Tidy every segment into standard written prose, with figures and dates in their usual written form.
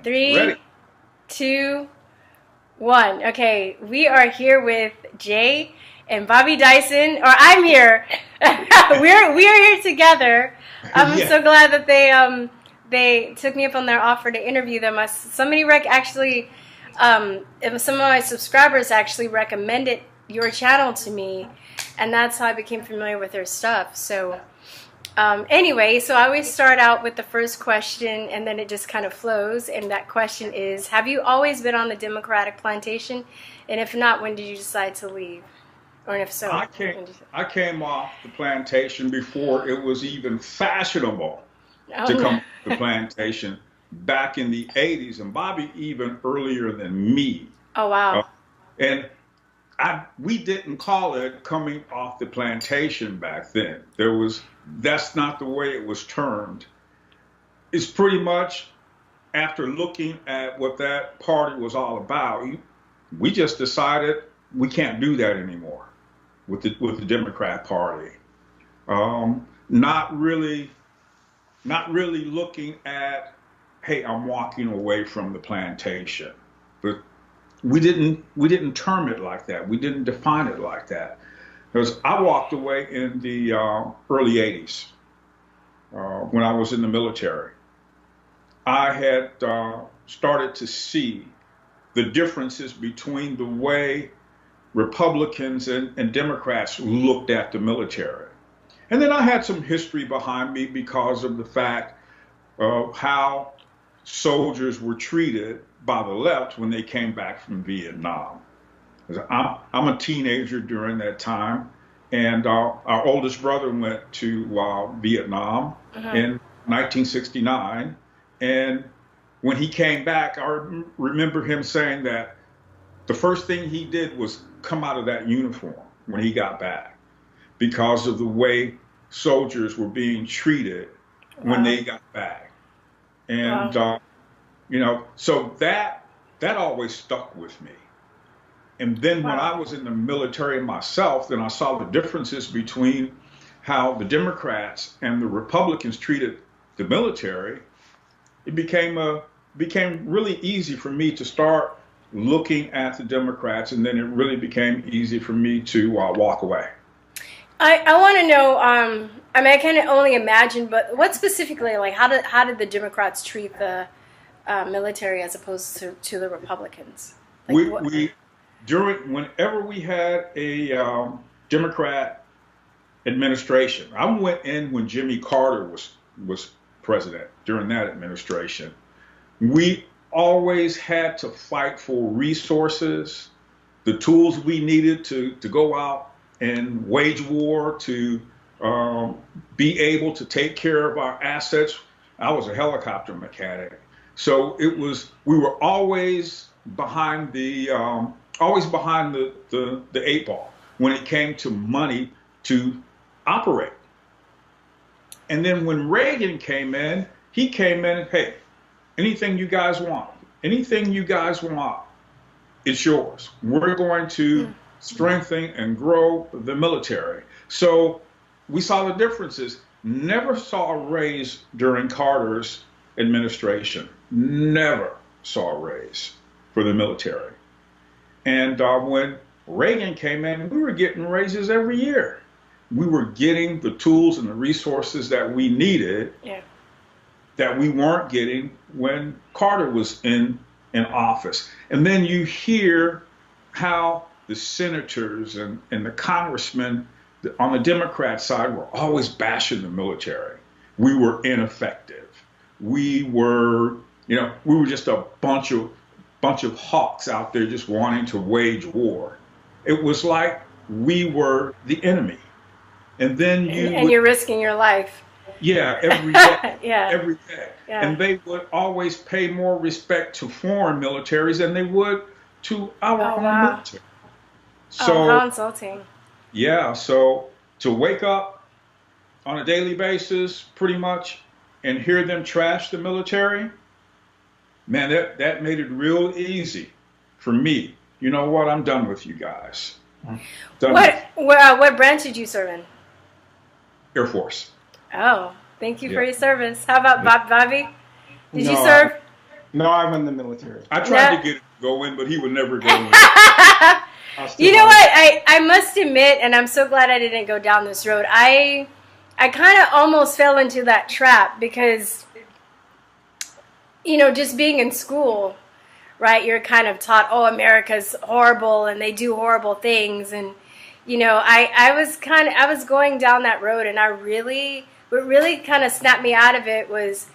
Ready. Three, two, one. Okay, we are here with Jay and Bobby Dyson, or I'm here. we are here together. I'm Yeah. so glad that they took me up on their offer to interview them. Some of my subscribers actually recommended your channel to me, and that's how I became familiar with their stuff. So. Anyway, so I always start out with the first question, and then it just kind of flows. And that question is, have you always been on the Democratic plantation? And if not, when did you decide to leave? Or if so, I came when did you... I came off the plantation before it was even fashionable to Oh, come off the plantation back in the 80s, and Bobby even earlier than me. oh Uh, wow. and we didn't call it coming off the plantation back then. That's not the way it was termed. It's pretty much after looking at what that party was all about, we just decided we can't do that anymore with the Democrat Party. Not really, not really looking at, hey, I'm walking away from the plantation, but we didn't term it like that. We didn't define it like that. Because I walked away in the early 80s when I was in the military. I had started to see the differences between the way Republicans and Democrats looked at the military. And then I had some history behind me because of the fact of how soldiers were treated by the left when they came back from Vietnam. 'Cause I'm a teenager during that time, and our oldest brother went to Vietnam Uh-huh. in 1969. And when he came back, I remember him saying that the first thing he did was come out of that uniform when he got back because of the way soldiers were being treated when Wow. they got back. And Wow. so that always stuck with me. And then when Wow. I was in the military myself, then I saw the differences between how the Democrats and the Republicans treated the military. It became really easy for me to start looking at the Democrats, and then it really became easy for me to walk away. I want to know. I mean, I can only imagine, but what specifically, like, how did the Democrats treat the military as opposed to the Republicans? Like We what? we whenever we had a Democrat administration. I went in when Jimmy Carter was president during that administration. We always had to fight for resources, the tools we needed to go out and wage war, to be able to take care of our assets. I was a helicopter mechanic, so we were always behind the eight ball when it came to money to operate. And then when Reagan came in, he came in, hey, anything you guys want, it's yours. We're going to strengthen and grow the military. So we saw the differences. Never saw a raise during Carter's administration. Never saw a raise for the military. And when Reagan came in, we were getting raises every year. We were getting the tools and the resources that we needed Yeah. that we weren't getting when Carter was in office. And then you hear how the senators and the congressmen on the Democrat side were always bashing the military. We were ineffective. We were just a bunch of hawks out there just wanting to wage war. It was like we were the enemy. And then And, you and would, you're risking your life. yeah, every day, Yeah. every day. Yeah. And they would always pay more respect to foreign militaries than they would to our Oh own wow. military. Oh, So, how insulting. yeah, so to wake up on a daily basis, pretty much, and hear them trash the military, man, that made it real easy for me. You know what? I'm done with you guys. I'm done with What branch did you serve in? Air Force. Oh, thank you for Yeah. your service. How about Bobby? Did you No, serve? No, I'm in the military. I tried to get him to go in, but he would never go in. You know what? I must admit, and I'm so glad I didn't go down this road. I kind of almost fell into that trap because, you know, just being in school, right? You're kind of taught, oh, America's horrible and they do horrible things, and you know, I was going down that road, and what really kind of snapped me out of it was,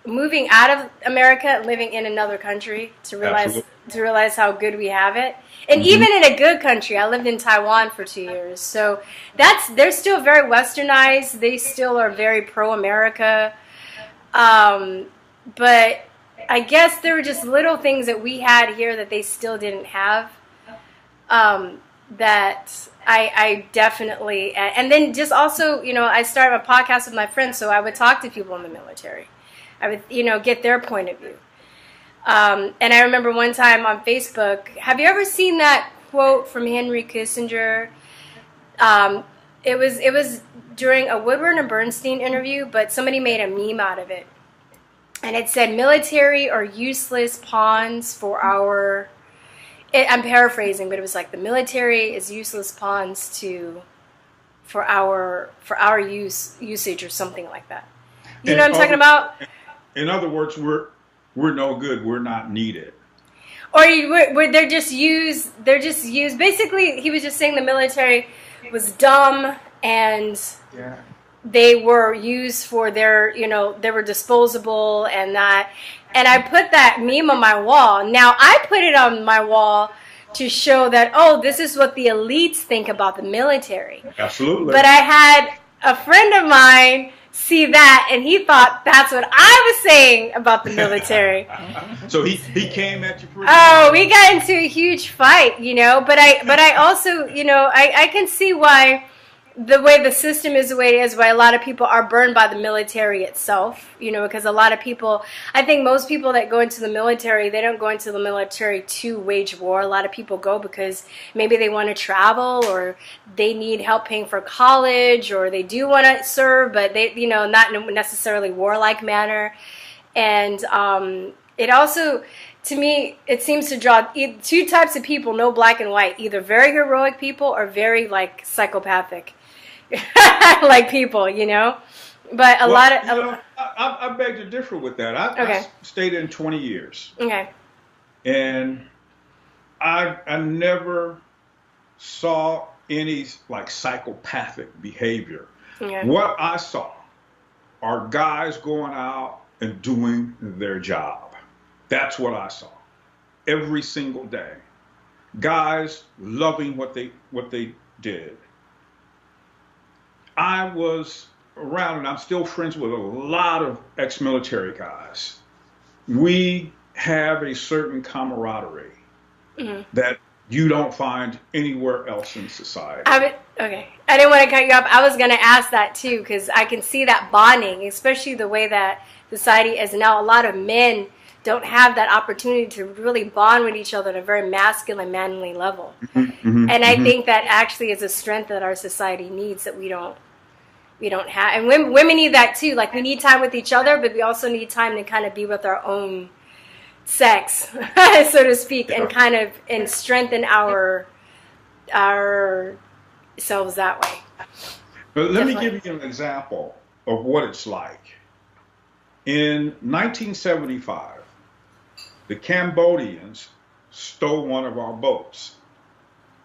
moving out of America and living in another country to realize how good we have it. And even in a good country, I lived in Taiwan for 2 years. So they're still very westernized. They still are very pro-America. But I guess there were just little things that we had here that they still didn't have. That I definitely, and then just also, you know, I started a podcast with my friends, so I would talk to people in the military. I would, you know, get their point of view. And I remember one time on Facebook, have you ever seen that quote from Henry Kissinger? It was during a Woodward and Bernstein interview, but somebody made a meme out of it. And it said, military are useless pawns for our... I'm paraphrasing, but it was like the military is useless pawns for our usage or something like that. You know what I'm talking about? In other words, we're no good. We're not needed. Or they're just used. Basically, he was just saying the military was dumb and they were used for their, you know, they were disposable and that. And I put that meme on my wall. Now, I put it on my wall to show that, oh, this is what the elites think about the military. Absolutely. But I had a friend of mine see that, and he thought that's what I was saying about the military. So he came at you pretty hard. We got into a huge fight, you know. But I also, you know, I can see why the way the system is the way it is, why a lot of people are burned by the military itself, you know, because a lot of people, I think most people that go into the military, they don't go into the military to wage war. A lot of people go because maybe they want to travel or they need help paying for college or they do want to serve, but they, you know, not in a necessarily warlike manner. And it also, to me, it seems to draw two types of people, no black and white, either very heroic people or very like psychopathic. Like people, you know, but a lot of. You know, I beg to differ with that. I stayed in 20 years. Okay. And I never saw any like psychopathic behavior. Okay. What I saw are guys going out and doing their job. That's what I saw every single day. Guys loving what they did. I was around, and I'm still friends with a lot of ex-military guys. We have a certain camaraderie that you don't find anywhere else in society. Okay. I didn't want to cut you off. I was going to ask that too, because I can see that bonding, especially the way that society is now. A lot of men don't have that opportunity to really bond with each other at a very masculine, manly level. And I think that actually is a strength that our society needs that we don't have. And women need that too. Like, we need time with each other, but we also need time to kind of be with our own sex, so to speak, and kind of and strengthen our selves that way. But let me give you an example of what it's like. In 1975, the Cambodians stole one of our boats.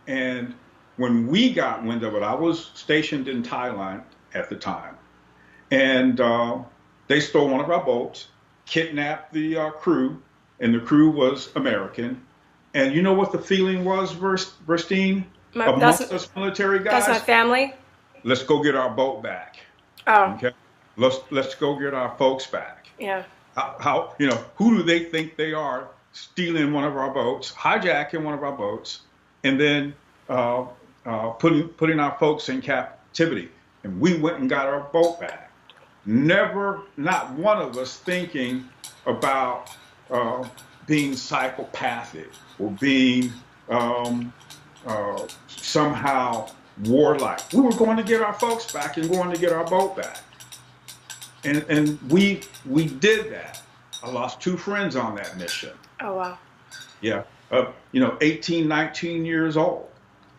And when we got wind of it, I was stationed in Thailand at the time. And they stole one of our boats, kidnapped the crew, and the crew was American. And you know what the feeling was, Verstine, amongst us military guys? That's my family. Let's go get our boat back. Oh. Okay. Let's go get our folks back. Yeah. How you know, who do they think they are, stealing one of our boats, hijacking one of our boats, and then putting our folks in captivity? And we went and got our boat back. Never, not one of us thinking about being psychopathic or being somehow warlike. We were going to get our folks back and going to get our boat back. And we did that. I lost two friends on that mission. Oh, wow. Yeah. 18, 19 years old.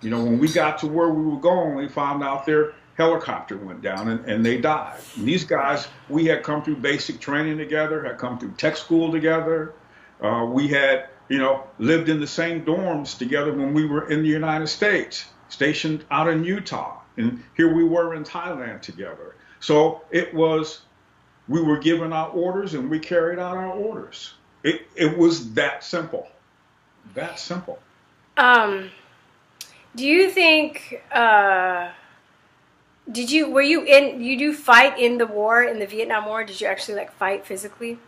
When we got to where we were going, we found out their helicopter went down and they died. And these guys, we had come through basic training together, had come through tech school together. We had, lived in the same dorms together when we were in the United States, stationed out in Utah. And here we were in Thailand together. So we were given our orders and we carried out our orders. It was that simple. That simple. Do you think, you do fight in the war, in the Vietnam War? Did you actually fight physically?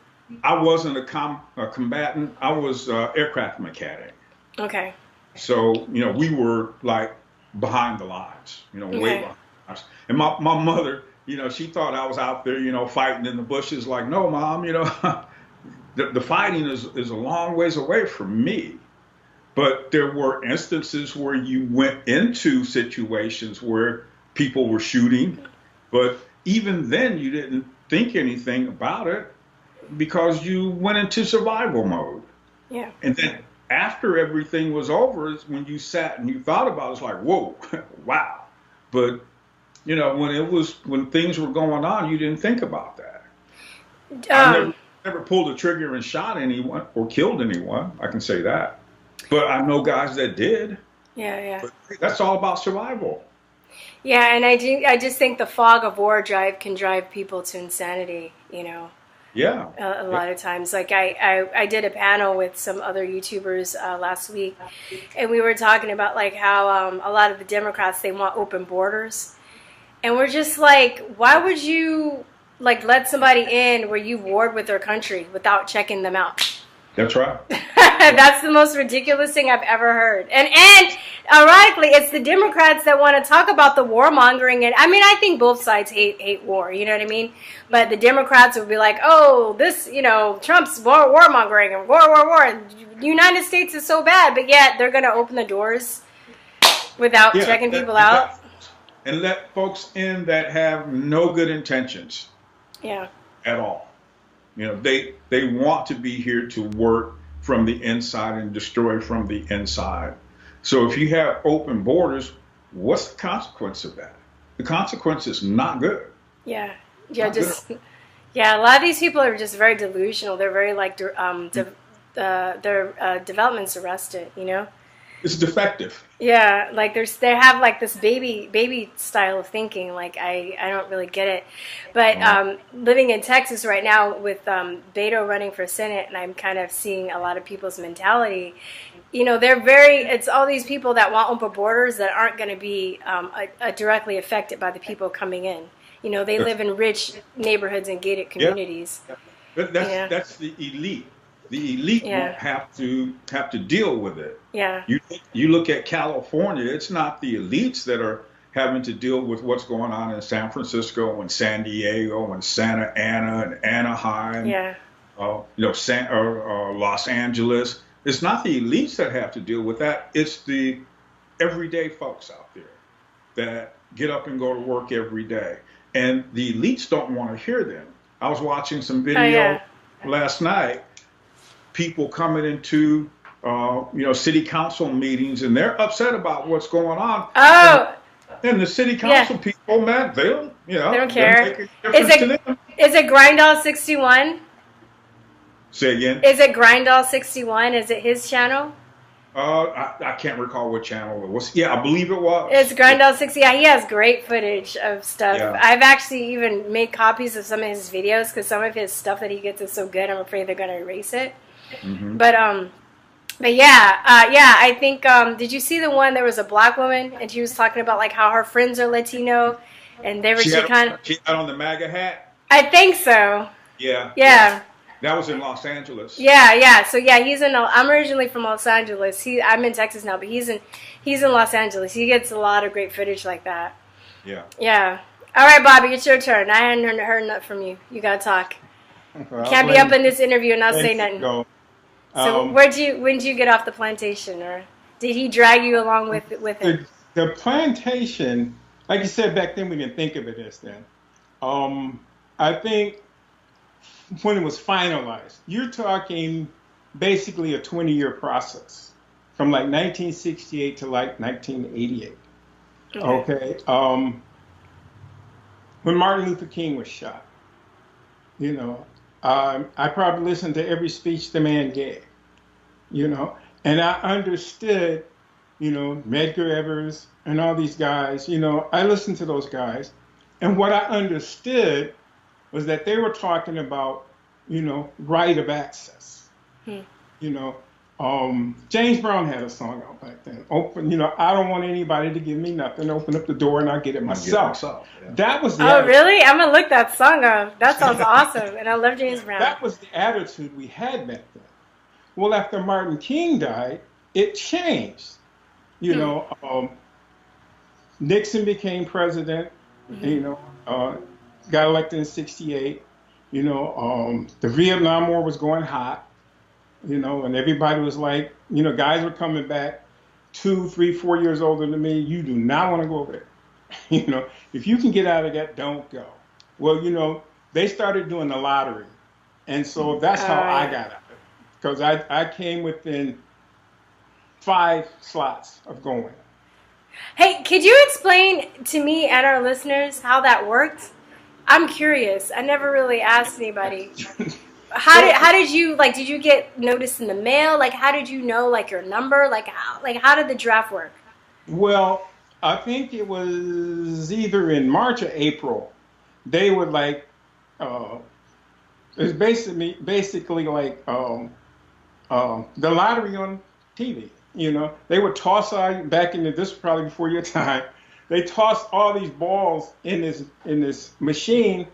I wasn't a combatant. I was aircraft mechanic. Okay. So, we were behind the lines, way behind the lines. And my mother, she thought I was out there, fighting in the bushes. Like, no, Mom, the fighting is a long ways away from me. But there were instances where you went into situations where people were shooting. But even then, you didn't think anything about it because you went into survival mode. Yeah. And then after everything was over is when you sat and you thought about it, it's like, whoa, wow. But, when things were going on, you didn't think about that. I never pulled a trigger and shot anyone or killed anyone. I can say that. But I know guys that did. Yeah. But that's all about survival. Yeah, and I just think the fog of war can drive people to insanity, Yeah. A lot of times. I did a panel with some other YouTubers last week, and we were talking about how a lot of the Democrats, they want open borders. And we're just why would you let somebody in where you've warred with their country without checking them out? That's right. That's the most ridiculous thing I've ever heard. And ironically, it's the Democrats that want to talk about the warmongering. And I think both sides hate war. You know what I mean? But the Democrats would be like, oh, this, Trump's warmongering and war. And the United States is so bad. But yet they're going to open the doors without checking people out. And let folks in that have no good intentions. Yeah. At all. They want to be here to work from the inside and destroy from the inside. So if you have open borders, what's the consequence of that? The consequence is not good. Yeah. A lot of these people are just very delusional. They're very their development's arrested, It's defective. Yeah, they have this baby style of thinking. I don't really get it. But living in Texas right now with Beto running for Senate, and I'm kind of seeing a lot of people's mentality. It's all these people that want open borders that aren't going to be directly affected by the people coming in. They live in rich neighborhoods and gated communities. Yeah. That's the elite. The elite won't have to deal with it. Yeah. You look at California, it's not the elites that are having to deal with what's going on in San Francisco and San Diego and Santa Ana and Anaheim. Yeah. Los Angeles. It's not the elites that have to deal with that. It's the everyday folks out there that get up and go to work every day. And the elites don't want to hear them. I was watching some video last night. People coming into, city council meetings, and they're upset about what's going on. Oh. And the city council people, man, they don't care. Is it Grindall 61? Say again. Is it Grindall 61? Is it his channel? I can't recall what channel it was. Yeah, I believe it was. It's Grindall 60. Yeah, he has great footage of stuff. Yeah. I've actually even made copies of some of his videos because some of his stuff that he gets is so good. I'm afraid they're going to erase it. Mm-hmm. But I think did you see the one? There was a black woman and she was talking about how her friends are Latino, and she had on the MAGA hat. I think so. Yeah. That was in Los Angeles. Yeah. So I'm originally from Los Angeles. I'm in Texas now, but he's in Los Angeles. He gets a lot of great footage like that. Yeah. Yeah. All right, Bobby, it's your turn. I hadn't heard nothing from you. You gotta talk. Well, can't be up in this interview and not say nothing. So when did you get off the plantation, or did he drag you along with him? The plantation, like you said back then, we didn't think of it as that. I think when it was finalized. You're talking basically a 20-year process from like 1968 to like 1988. Okay. When Martin Luther King was shot, you know, I probably listened to every speech the man gave, you know, and I understood, you know, Medgar Evers and all these guys, you know, I listened to those guys. And what I understood was that they were talking about, you know, right of access. You know, James Brown had a song out back then. Open, you know, I don't want anybody to give me nothing. Open up the door and I'll get it myself. Yeah. That was the Oh, attitude. really? I'm going to look that song up. That sounds awesome. And I love James Brown. That was the attitude we had back then. Well, after Martin King died, it changed. You know, Nixon became president, you know, got elected in 68. You know, the Vietnam War was going hot, you know, and everybody was like, you know, guys were coming back 2, 3, 4 years older than me. You do not want to go over there. You know, if you can get out of that, don't go. Well, you know, they started doing the lottery. And so that's how I got out of it. Because I came within 5 slots of going. Hey, could you explain to me and our listeners how that worked? I'm curious. I never really asked anybody. How did you, like, did you get notice in the mail? Like, how did you know, like, your number? Like, how did the draft work? Well, I think it was either in March or April. They would, like, it's basically like the lottery on TV. You know, they would toss out back in this was probably before your time. They tossed all these balls in this machine,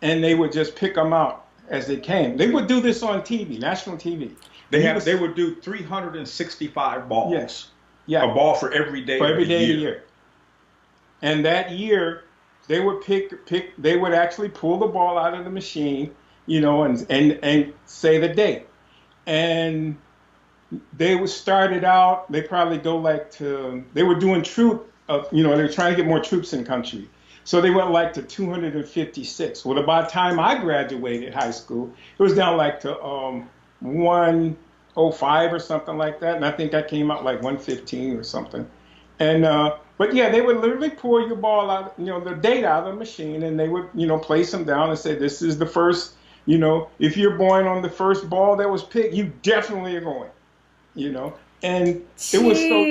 and they would just pick them out as they came. They would do this on TV, national TV. They would do 365 balls. Yes, yeah, a ball for every day. For every day of the year. And that year, they would pick. They would actually pull the ball out of the machine, you know, and say the date. And they would start it out. They probably go they were doing troop. You know, they were trying to get more troops in the country. So they went like to 256. Well, by the time I graduated high school, it was down like to 105 or something like that. And I think I came out like 115 or something. And but yeah, they would literally pull your ball out, you know, the date out of the machine, and they would, you know, place them down and say, this is the first, you know, if you're born on the first ball that was picked, you definitely are going, you know. And it was so.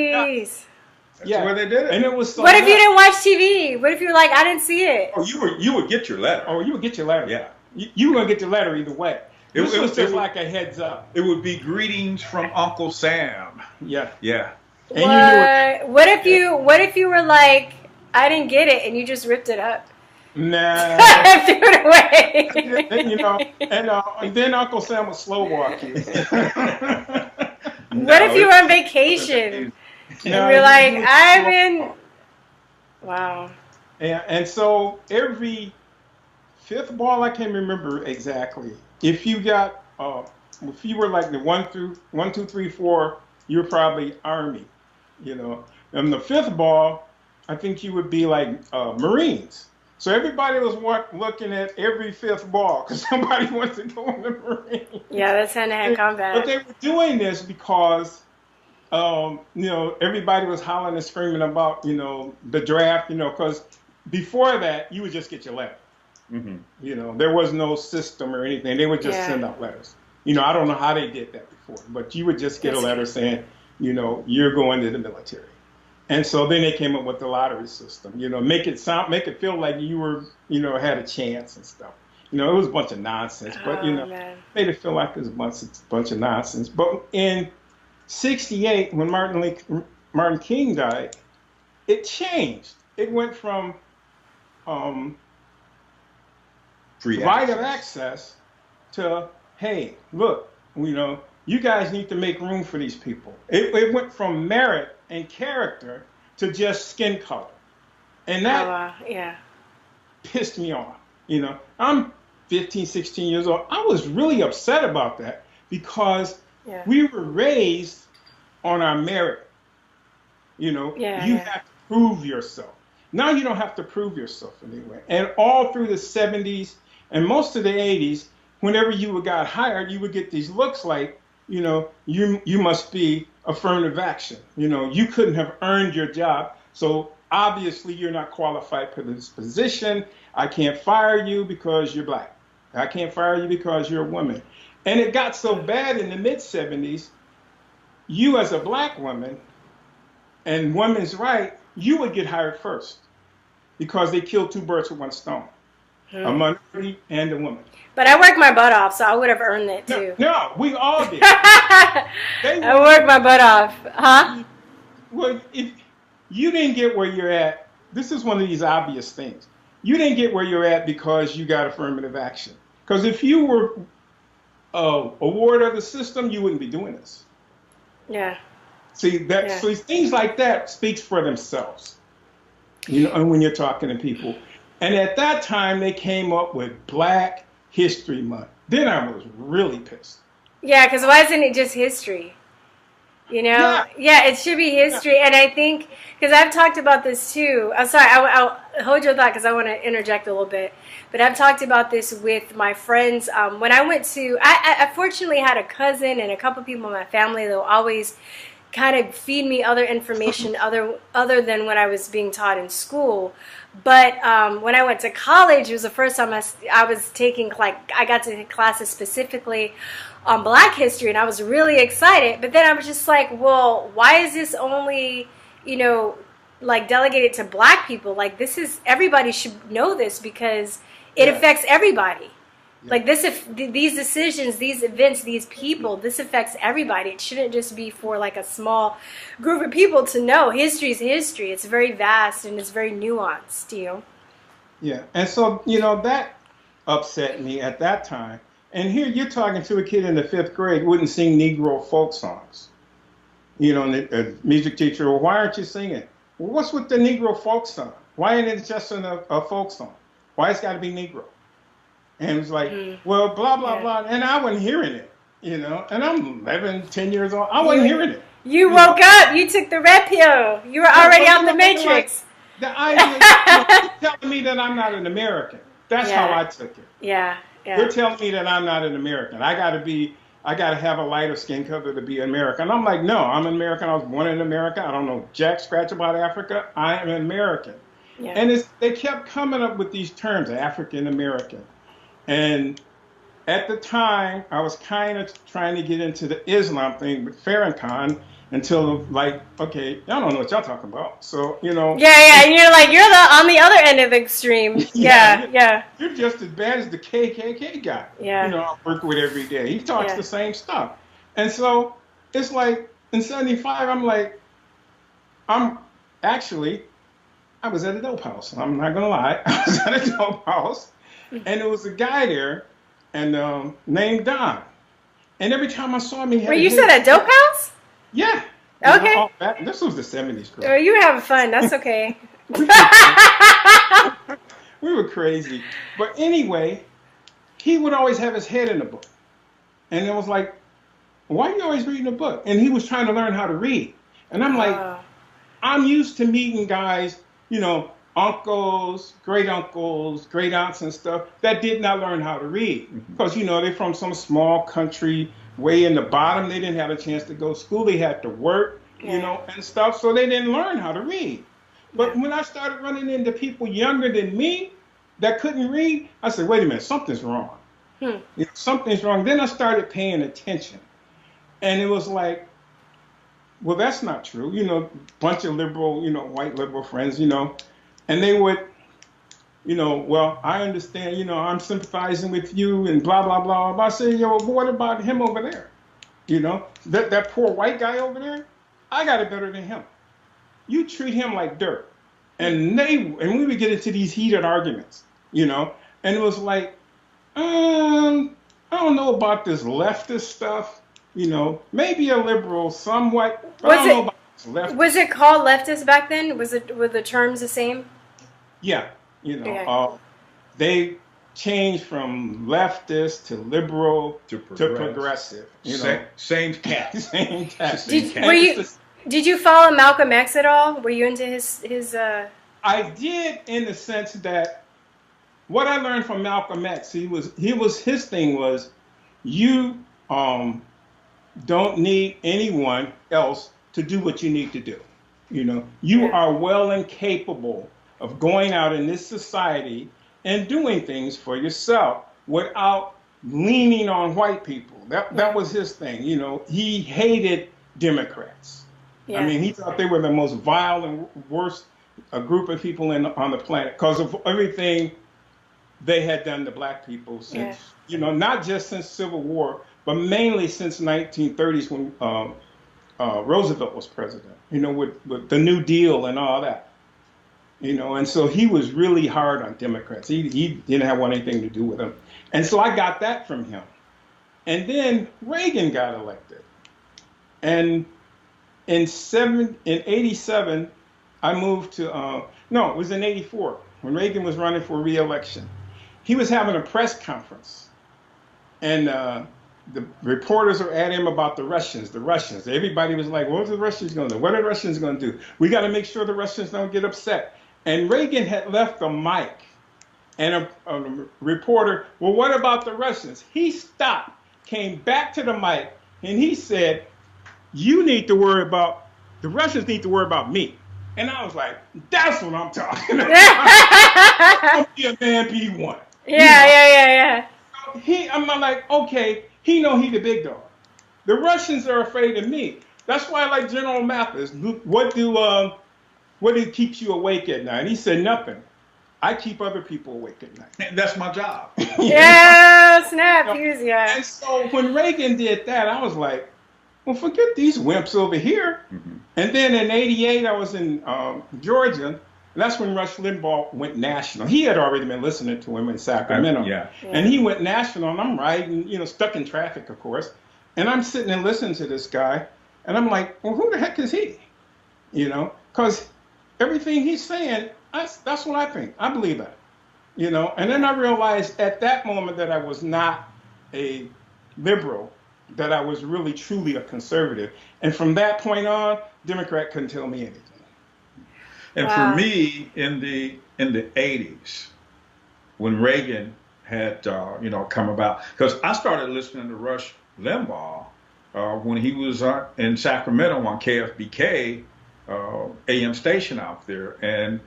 That's where they did it. And it was so what if you didn't watch TV? What if you were like, I didn't see it? Oh, you would get your letter. Oh, you would get your letter. Yeah. You were going to get your letter either way. It was just like a heads up. It would be greetings from Uncle Sam. Yeah. Yeah. And what if you were like, I didn't get it, and you just ripped it up? Nah. Threw it away. And, you know, and then Uncle Sam would slow walk you. What if you were on vacation? And you're like, I'm in. Wow. And so every 5th ball, I can't remember exactly. If you got, if you were like the 1 through 1, 2, 3, 4, you're probably Army, you know. And the 5th ball, I think you would be like Marines. So everybody was looking at every 5th ball because somebody wants to go in the Marines. Yeah, that's hand-to-hand combat. But they were doing this because, you know, everybody was hollering and screaming about, you know, the draft, you know, because before that, you would just get your letter. Mm-hmm. You know, there was no system or anything. They would just send out letters. You know, I don't know how they did that before, but you would just get a letter saying, you know, you're going to the military. And so then they came up with the lottery system, you know, make it feel like you were, you know, had a chance and stuff. You know, it was a bunch of nonsense, but, you know, made it feel like it was a bunch of nonsense. But in 68, when Martin King died, it changed. It went from right of access to, hey, look, you know, you guys need to make room for these people. It went from merit and character to just skin color. And that pissed me off. You know, I'm 15, 16 years old. I was really upset about that because we were raised on our merit. You know, you have to prove yourself. Now you don't have to prove yourself anyway. And all through the 70s and most of the 80s, whenever you got hired, you would get these looks like, you must be affirmative action. You couldn't have earned your job. So obviously you're not qualified for this position. I can't fire you because you're black. I can't fire you because you're a woman. And it got so bad in the mid-'70s, you as a black woman and women's right, you would get hired first because they killed two birds with one stone, a minority and a woman. But I worked my butt off, so I would have earned it too. No, we all did. I worked my butt off. Huh? Well, if you didn't get where you're at, this is one of these obvious things. You didn't get where you're at because you got affirmative action. Because if you were a ward of the system, you wouldn't be doing this. Yeah. See that? Yeah. So things like that speaks for themselves. And when you're talking to people, and at that time they came up with Black History Month. Then I was really pissed. Yeah, because why isn't it just history? Yeah, it should be history. Yeah. And I think, because I've talked about this too. I'm sorry, I'll hold your thought because I want to interject a little bit. But I've talked about this with my friends. When I went to, I fortunately had a cousin and a couple people in my family that will always kind of feed me other information other than what I was being taught in school. But when I went to college, it was the first time I was taking, I got to take classes specifically on Black history, and I was really excited. But then I was just like, well, why is this only, delegated to Black people? This is, everybody should know this because it affects everybody. Yeah. These decisions, these events, these people, this affects everybody. It shouldn't just be for a small group of people to know. History is history. It's very vast and it's very nuanced, Yeah, and so, that upset me at that time. And here you're talking to a kid in the 5th grade who wouldn't sing Negro folk songs. And the music teacher, well, why aren't you singing? Well, what's with the Negro folk song? Why ain't it just a folk song? Why it's got to be Negro? And it's like, well, blah, blah, blah. And I wasn't hearing it, and I'm 11, 10 years old. I wasn't hearing it. You woke up. You took the red pill. You were already out the Matrix. The idea, you're telling me that I'm not an American. That's how I took it. Yeah. Yeah. They're telling me that I'm not an American. I got to have a lighter skin color to be American. I'm like, no, I'm an American. I was born in America. I don't know jack scratch about Africa. I am an American. Yeah. And they kept coming up with these terms, African American. And at the time, I was kind of trying to get into the Islam thing with Farrakhan until okay, y'all don't know what y'all talking about. So, Yeah, and you're on the other end of the extreme. Yeah. You're just as bad as the KKK guy. Yeah. I work with every day. He talks the same stuff. And so it's in 75, I was at a dope house. I'm not going to lie. I was at a dope house. And there was a guy there and named Don. And every time I saw him, he had Wait, you said a dope house? Yeah. Okay. This was the 70s, girl. Oh, you were having fun. That's okay. We were crazy. But anyway, he would always have his head in a book. And it was like, why are you always reading a book? And he was trying to learn how to read. And I'm like, I'm used to meeting guys, uncles, great aunts and stuff that did not learn how to read. Because, they're from some small country way in the bottom. They didn't have a chance to go to school. They had to work, and stuff. So they didn't learn how to read. But when I started running into people younger than me that couldn't read, I said, wait a minute, something's wrong. Something's wrong. Then I started paying attention. And it was like, well, that's not true. Bunch of liberal, white liberal friends, and they would, well, I understand, I'm sympathizing with you and blah, blah, blah, blah. I say, but what about him over there? That poor white guy over there, I got it better than him. You treat him like dirt. And we would get into these heated arguments, and it was like, I don't know about this leftist stuff, maybe a liberal, somewhat, but I don't know about this leftist. Was it called leftist back then? Were the terms the same? Yeah, they changed from leftist to liberal to progressive. Same cat. Same cat. Did you follow Malcolm X at all? Were you into his? I did, in the sense that what I learned from Malcolm X, his thing was, you don't need anyone else to do what you need to do. You Yeah. are well and capable of going out in this society and doing things for yourself without leaning on white people. That was his thing. He hated Democrats. I Yeah. mean, he thought they were the most vile and worst group of people on the planet because of everything they had done to black people Yeah. since, not just since Civil War, but mainly since 1930s when Roosevelt was president, with the New Deal and all that. And so he was really hard on Democrats. He didn't want anything to do with them. And so I got that from him. And then Reagan got elected. And in 87, I moved to, no, it was in 84, when Reagan was running for re-election. He was having a press conference. And the reporters were at him about the Russians. Everybody was like, what are the Russians going to do? What are the Russians going to do? We got to make sure the Russians don't get upset. And Reagan had left the mic. And a reporter, well, what about the Russians? He stopped, came back to the mic, and he said, the Russians need to worry about me. And I was like, that's what I'm talking about. Be a man be one. Yeah. I'm like, okay, he the big dog. The Russians are afraid of me. That's why I like General Mathis. What keeps you awake at night? And he said, nothing. I keep other people awake at night. That's my job. Yeah, snap, yeah. And so when Reagan did that, I was like, well, forget these wimps over here. Mm-hmm. And then in 88, I was in Georgia. And that's when Rush Limbaugh went national. He had already been listening to him in Sacramento. Yeah. And he went national, and I'm riding, stuck in traffic, of course. And I'm sitting and listening to this guy. And I'm like, well, who the heck is he? Because everything he's saying, that's what I think. I believe that. And then I realized at that moment that I was not a liberal, that I was really truly a conservative. And from that point on, Democrat couldn't tell me anything. And for me, in the 80s, when Reagan had come about, because I started listening to Rush Limbaugh when he was in Sacramento on KFBK AM station out there, and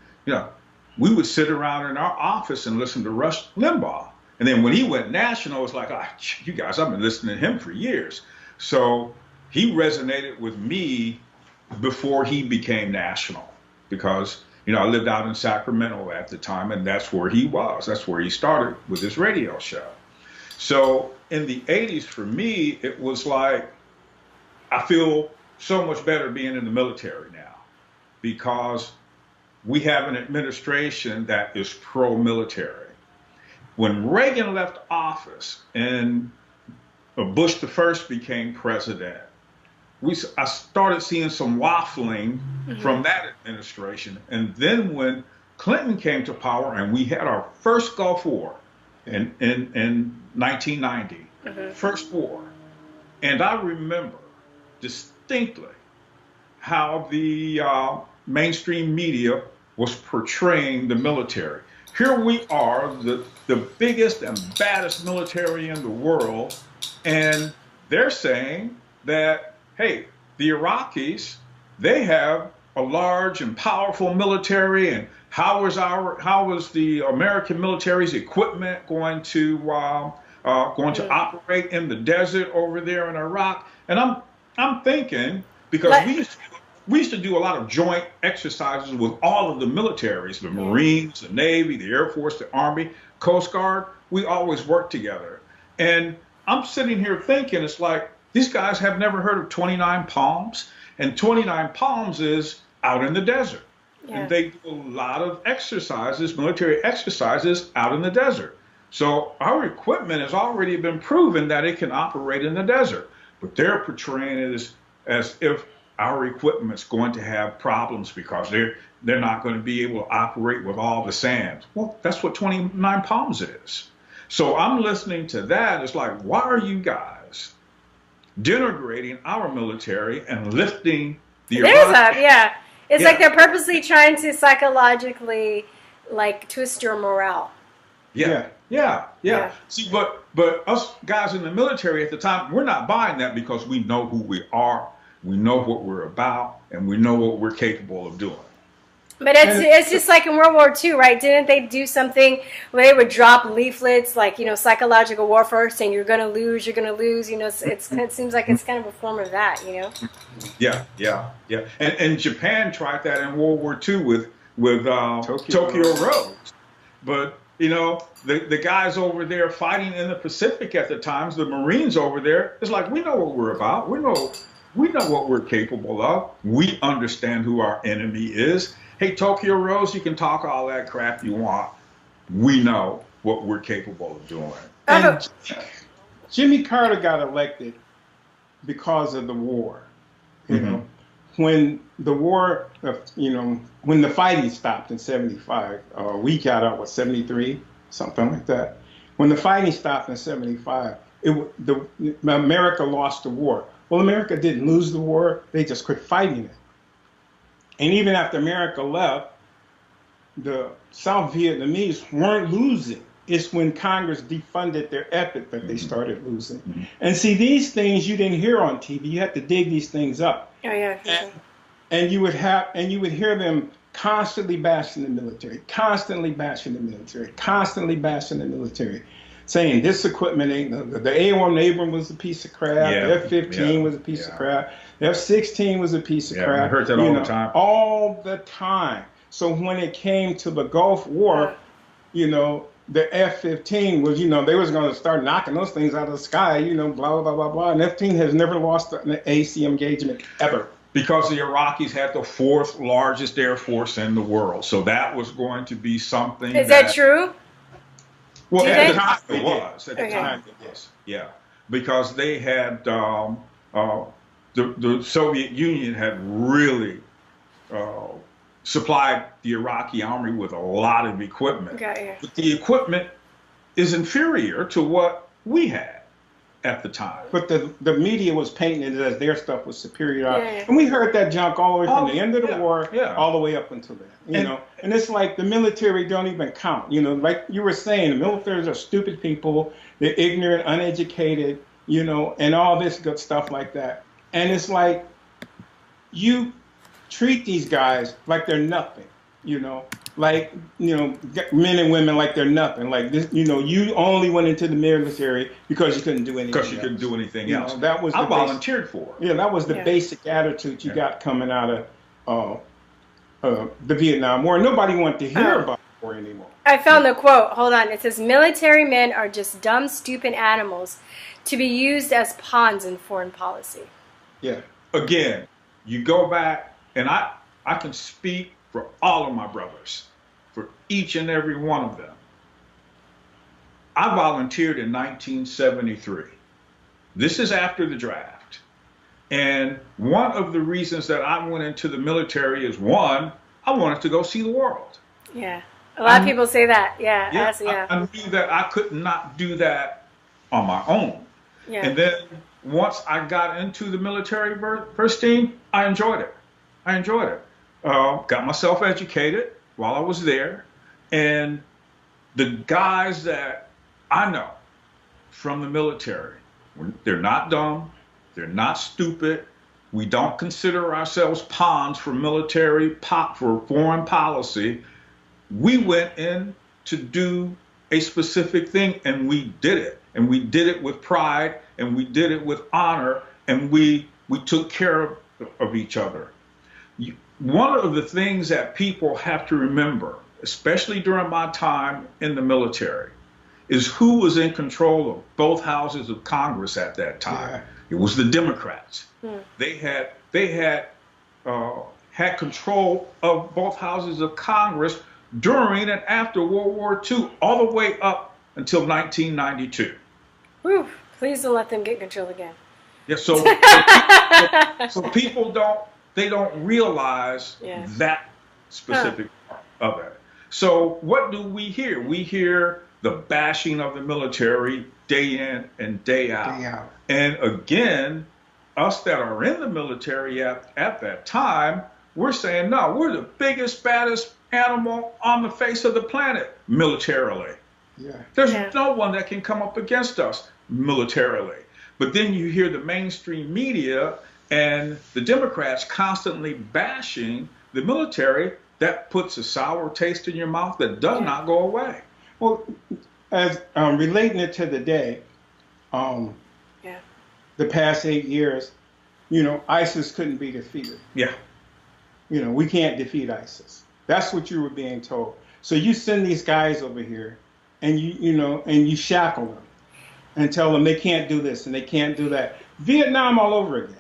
we would sit around in our office and listen to Rush Limbaugh. And then when he went national, it's like, you guys, I've been listening to him for years. So he resonated with me before he became national, because I lived out in Sacramento at the time, and that's where he was. That's where he started with his radio show. So in the 80s, for me, it was like, I feel so much better being in the military now, because we have an administration that is pro-military. When Reagan left office and Bush the first became president, I started seeing some waffling from that administration. And then when Clinton came to power and we had our first Gulf War in 1990, first war, and I remember distinctly how the mainstream media was portraying the military. Here we are, the biggest and baddest military in the world, and they're saying that, hey, the Iraqis, they have a large and powerful military, and how is the American military's equipment going to operate in the desert over there in Iraq? And I'm thinking, because we used to do a lot of joint exercises with all of the militaries, the Marines, the Navy, the Air Force, the Army, Coast Guard. We always worked together. And I'm sitting here thinking, it's like, these guys have never heard of 29 Palms. And 29 Palms is out in the desert. Yeah. And they do a lot of exercises, military exercises out in the desert. So our equipment has already been proven that it can operate in the desert. But they're portraying it as if our equipment's going to have problems because they're not going to be able to operate with all the sand. Well, that's what 29 Palms is. So I'm listening to that. It's like, why are you guys denigrating our military and lifting the It's like they're purposely trying to psychologically twist your morale. Yeah. Yeah. Yeah. Yeah. See, but us guys in the military at the time, we're not buying that because we know who we are, we know what we're about, and we know what we're capable of doing. But And it's just like in World War II, right? Didn't they do something where they would drop leaflets like, psychological warfare, saying you're gonna lose, it seems like it's kind of a form of that, Yeah. And Japan tried that in World War II with Tokyo Rose. But the guys over there fighting in the Pacific at the times, the Marines over there, it's like we know what we're about. We know what we're capable of. We understand who our enemy is. Hey, Tokyo Rose, you can talk all that crap you want. We know what we're capable of doing. and Jimmy Carter got elected because of the war. You know, when the war, when the fighting stopped in '75, we got out with '73, something like that. When the fighting stopped in '75, America lost the war. Well, America didn't lose the war; they just quit fighting it. And even after America left, the South Vietnamese weren't losing. It's when Congress defunded their effort that they started losing. And see, these things you didn't hear on TV. You had to dig these things up. Oh yeah. And you would hear them constantly bashing the military, constantly bashing the military, constantly bashing the military, saying this equipment ain't the A1 Abrams was a piece of crap, the F-15 was a piece of crap, the F-16 was a piece of crap. I heard that all the time. All the time. So when it came to the Gulf War, the F-15 was, they was going to start knocking those things out of the sky, blah, blah, blah, blah. And F-15 has never lost an AC engagement ever. Because the Iraqis had the fourth largest air force in the world. So that was going to be something. Is that true? Well, at the time it was. At the time it was. Yeah. Because they had, the Soviet Union had really supplied the Iraqi army with a lot of equipment. Okay. But the equipment is inferior to what we had at the time. But the media was painting it as their stuff was superior. And we heard that junk all the way from the end of the war all the way up until then. And it's like the military don't even count. Like you were saying, the militaries are stupid people. They're ignorant, uneducated, and all this good stuff like that. And it's like you treat these guys like they're nothing, like, men and women like they're nothing. Like this, you only went into the military because you couldn't do anything Because you couldn't do anything else. That was I volunteered for it. Yeah, that was the basic attitude you got coming out of the Vietnam War. Nobody wanted to hear about the war anymore. I found the quote. Hold on. It says, military men are just dumb, stupid animals to be used as pawns in foreign policy. Yeah. Again, you go back, and I can speak for all of my brothers, for each and every one of them. I volunteered in 1973. This is after the draft. And one of the reasons that I went into the military is, one, I wanted to go see the world. Yeah. A lot of people say that. Yeah. I knew that I could not do that on my own. Yeah. And then once I got into the military first team, I enjoyed it. Got myself educated while I was there. And the guys that I know from the military, they're not dumb. They're not stupid. We don't consider ourselves pawns for for foreign policy. We went in to do a specific thing, and we did it. And we did it with pride, and we did it with honor, and we took care of each other. One of the things that people have to remember, especially during my time in the military, is who was in control of both houses of Congress at that time. Yeah. It was the Democrats. They had control of both houses of Congress during and after World War II, all the way up until 1992. Whew, please don't let them get control again. Yeah, so people don't realize that specific part of it. So what do we hear? We hear the bashing of the military day in and day out. And again, us that are in the military at that time, we're saying, no, we're the biggest, baddest animal on the face of the planet militarily. Yeah. There's Yeah. no one that can come up against us militarily. But then you hear the mainstream media and the Democrats constantly bashing the military. That puts a sour taste in your mouth that does Yeah. not go away. Well, as relating it to the day, um, Yeah. the past 8 years, ISIS couldn't be defeated. Yeah. We can't defeat ISIS. That's what you were being told. So you send these guys over here, and you shackle them and tell them they can't do this and they can't do that. Vietnam all over again.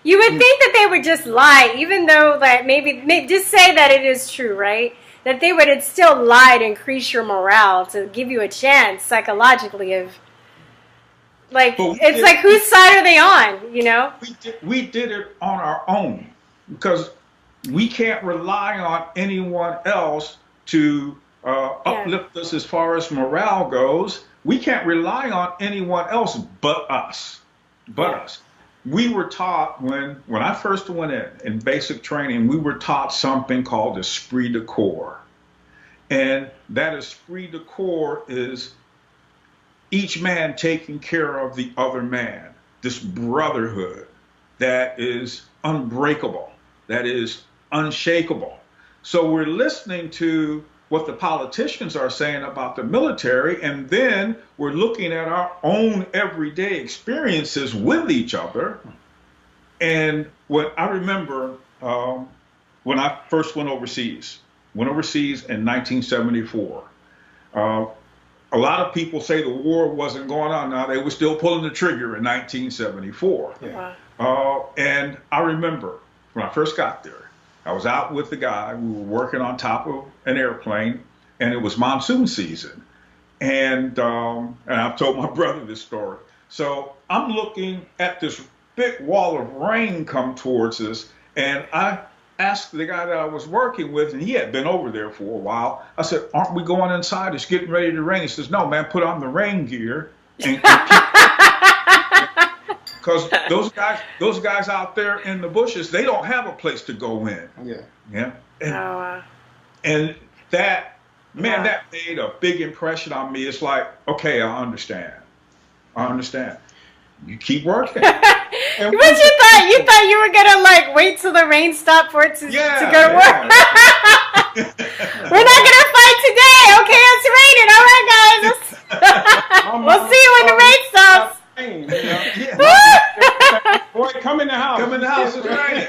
You would think that they would just lie, even though like maybe just say that it is true, right? That they would still lie to increase your morale, to give you a chance psychologically of like it's like whose side are they on, We did it on our own because we can't rely on anyone else to uplift us as far as morale goes. We can't rely on anyone else but us. We were taught when I first went in basic training, we were taught something called esprit de corps. And that esprit de corps is each man taking care of the other man. This brotherhood that is unbreakable, that is unshakable. So we're listening to what the politicians are saying about the military, and then we're looking at our own everyday experiences with each other. And what I remember when I first went overseas in 1974. A lot of people say the war wasn't going on. Now, they were still pulling the trigger in 1974. Yeah. And I remember when I first got there, I was out with the guy. We were working on top of an airplane, and it was monsoon season. And I've told my brother this story. So I'm looking at this big wall of rain come towards us, and I asked the guy that I was working with, and he had been over there for a while. I said, "Aren't we going inside? It's getting ready to rain." He says, "No, man, put on the rain gear and because those guys out there in the bushes, they don't have a place to go in." Yeah. And that made a big impression on me. It's like, okay, I understand. You keep working. But you thought you were gonna like wait till the rain stopped for it to go to work. We're not gonna fight today. Okay, it's raining. All right, guys. We'll see you when the rain stops. Boy, come in the house. Come in the house. It's raining.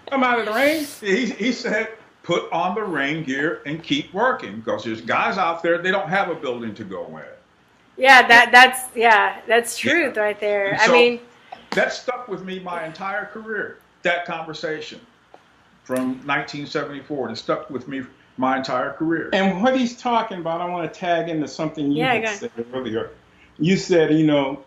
Come out of the rain. He said, put on the rain gear and keep working because there's guys out there, they don't have a building to go in. Yeah, that's truth right there. So, I mean, that stuck with me my entire career. That conversation from 1974, it stuck with me my entire career. And what he's talking about, I want to tag into something you had said earlier. You said,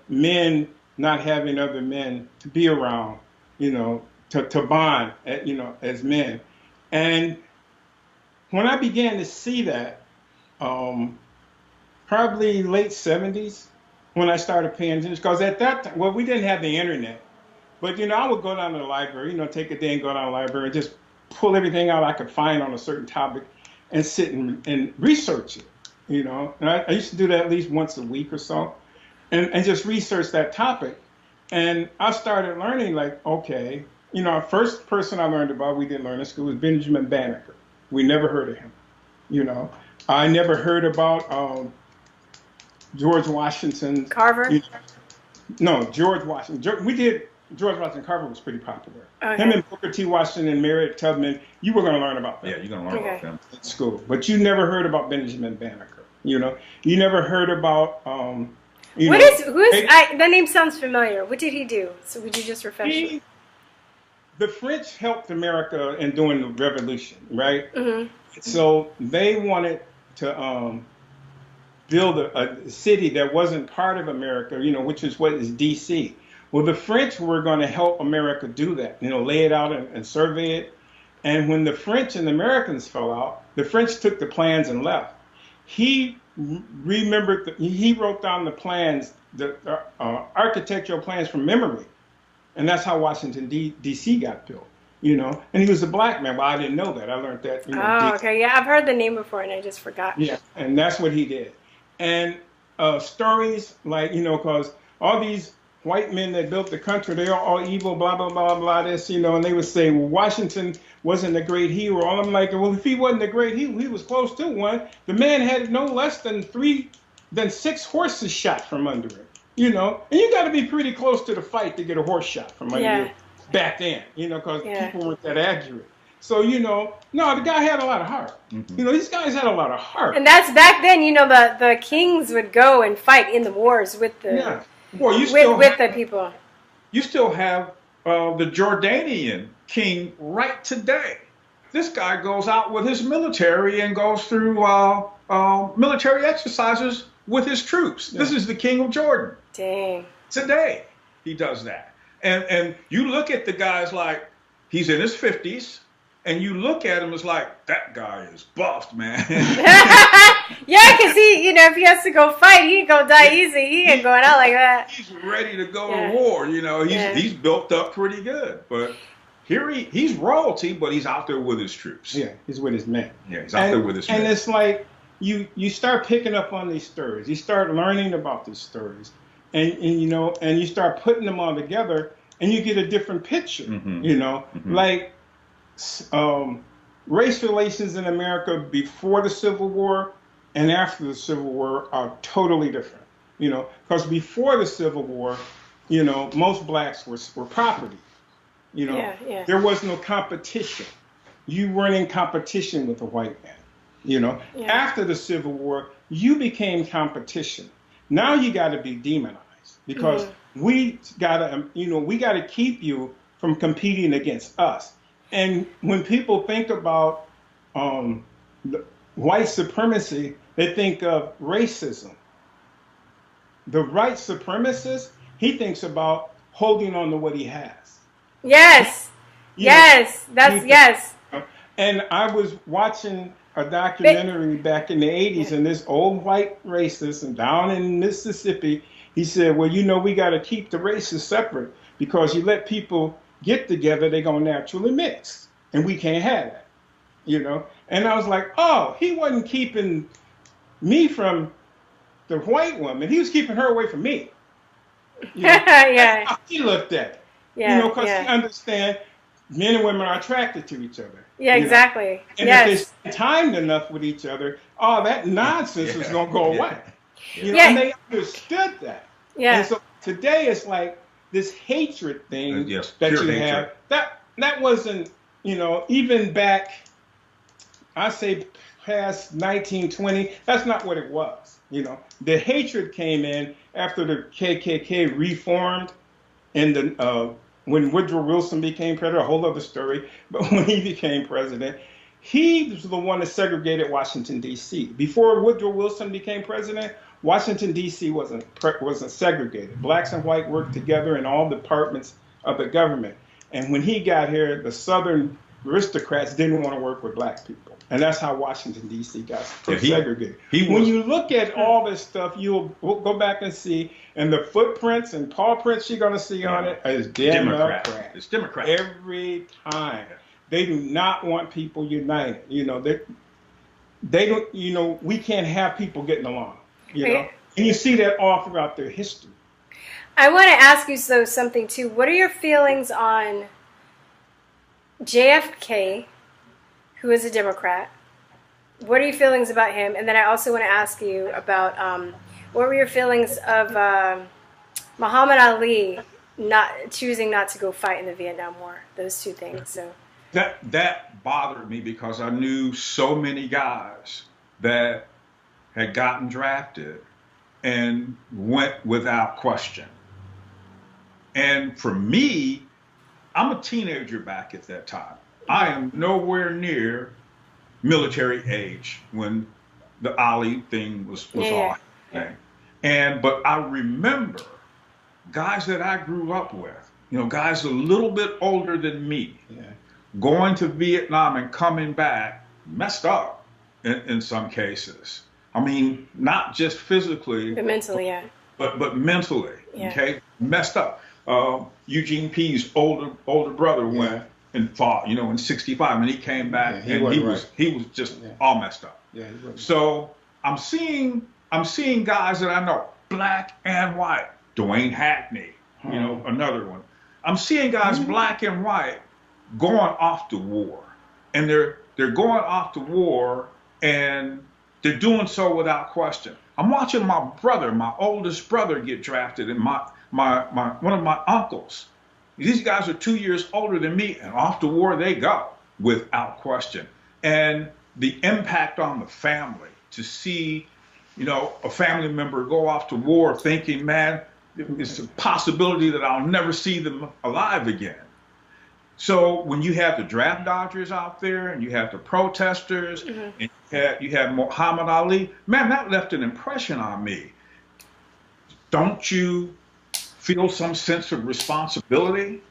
men not having other men to be around, to bond, as men. And when I began to see that, probably late 70s, when I started paying attention, because at that time, we didn't have the internet, but I would go down to the library, take a day and go down to the library and just pull everything out I could find on a certain topic and sit and research it, And I used to do that at least once a week or so, and just research that topic. And I started learning, like, okay, first person I learned about, we didn't learn in school, was Benjamin Banneker. We never heard of him, I never heard about George Washington. Carver? No, George Washington. We did. George Washington Carver was pretty popular. Okay. Him and Booker T. Washington and Harriet Tubman, you were going to learn about them. Yeah, you're going to learn about them in school. But you never heard about Benjamin Banneker. You never heard about. The name sounds familiar. What did he do? So would you just refresh me? The French helped America in doing the revolution, right? Mm-hmm. So they wanted to build a city that wasn't part of America, which is what is D.C. Well, the French were going to help America do that, lay it out and survey it. And when the French and the Americans fell out, the French took the plans and left. He wrote down the plans, the architectural plans from memory. And that's how Washington, D.C. got built. and he was a black man. Well, I didn't know that. I learned that, Oh, okay. Yeah, I've heard the name before and I just forgot. yeah, and that's what he did. And stories like, because all these white men that built the country, they're all evil, blah, blah, blah, blah, this, and they would say, well, Washington wasn't a great hero. All I'm like, well, if he wasn't a great hero, he was close to one. The man had no less than 6 horses shot from under him, and you got to be pretty close to the fight to get a horse shot from under you back then, because people weren't that accurate. So, no, the guy had a lot of heart. These guys had a lot of heart. And that's back then, the kings would go and fight in the wars with the Boy, with the people. You still have the Jordanian king right today. This guy goes out with his military and goes through military exercises with his troops. Yeah. This is the king of Jordan. Dang. Today he does that. And you look at the guys like he's in his 50s. And you look at him, it's like, that guy is buffed, man. Yeah, because he, if he has to go fight, he ain't gonna die easy. He ain't going out like that. He's ready to go to war, He's built up pretty good. But here he's royalty, but he's out there with his troops. Yeah, he's with his men. Yeah, he's out there with his men. And it's like, you start picking up on these stories. You start learning about these stories. And you start putting them all together, and you get a different picture, Like, race relations in America before the Civil War and after the Civil War are totally different. Because before the Civil War, most blacks were property. There was no competition. You weren't in competition with a white man. After the Civil War, you became competition. Now you got to be demonized because we gotta keep you from competing against us. And when people think about white supremacy, they think of racism. The white supremacist, he thinks about holding on to what he has. Yes. Yes. And I was watching a documentary back in the 80s, and this old white racist and down in Mississippi, he said, well, we got to keep the races separate because you let people get together, they're going to naturally mix. And we can't have that, And I was like, oh, he wasn't keeping me from the white woman. He was keeping her away from me. Yeah. That's how he looked at it. Yeah. Because he understands men and women are attracted to each other. Yeah, exactly. And if they spend time enough with each other, all that nonsense is going to go away. And they understood that. Yeah. And so today it's like, this hatred thing that you hatred. have, that wasn't, even back, I say past 1920, that's not what it was. The hatred came in after the KKK reformed and when Woodrow Wilson became president, a whole other story, but when he became president, he was the one that segregated Washington, D.C. Before Woodrow Wilson became president, Washington, D.C. wasn't segregated. Blacks and white worked together in all departments of the government. And when he got here, the Southern aristocrats didn't want to work with black people. And that's how Washington, D.C. got segregated. When you look at all this stuff, we'll go back and see, and the footprints and paw prints you're going to see on it is Democrat. It's Democrat. Every time. They do not want people united. They don't, we can't have people getting along. And you see that all throughout their history. I want to ask you something too. What are your feelings on JFK, who is a Democrat? What are your feelings about him? And then I also want to ask you about what were your feelings of Muhammad Ali choosing not to go fight in the Vietnam War? Those two things. So that bothered me because I knew so many guys that had gotten drafted and went without question. And for me, I'm a teenager back at that time. I am nowhere near military age when the Ali thing was all happening. But I remember guys that I grew up with, guys a little bit older than me, going to Vietnam and coming back messed up in some cases. I mean, not just physically, but mentally, but mentally, okay, messed up. Eugene P's older brother went and fought, in '65, and he came back Yeah, and he was just all messed up. Yeah, he wasn't. So I'm seeing guys that I know, black and white. Dwayne Hackney, another one. I'm seeing guys black and white going off to war, and they're going off to war, and they're doing so without question. I'm watching my brother, my oldest brother, get drafted, and my one of my uncles. These guys are 2 years older than me, and off to war they go without question. And the impact on the family to see, a family member go off to war thinking, man, it's a possibility that I'll never see them alive again. So when you have the draft dodgers out there, and you have the protesters, and you have Muhammad Ali, man, that left an impression on me. Don't you feel some sense of responsibility?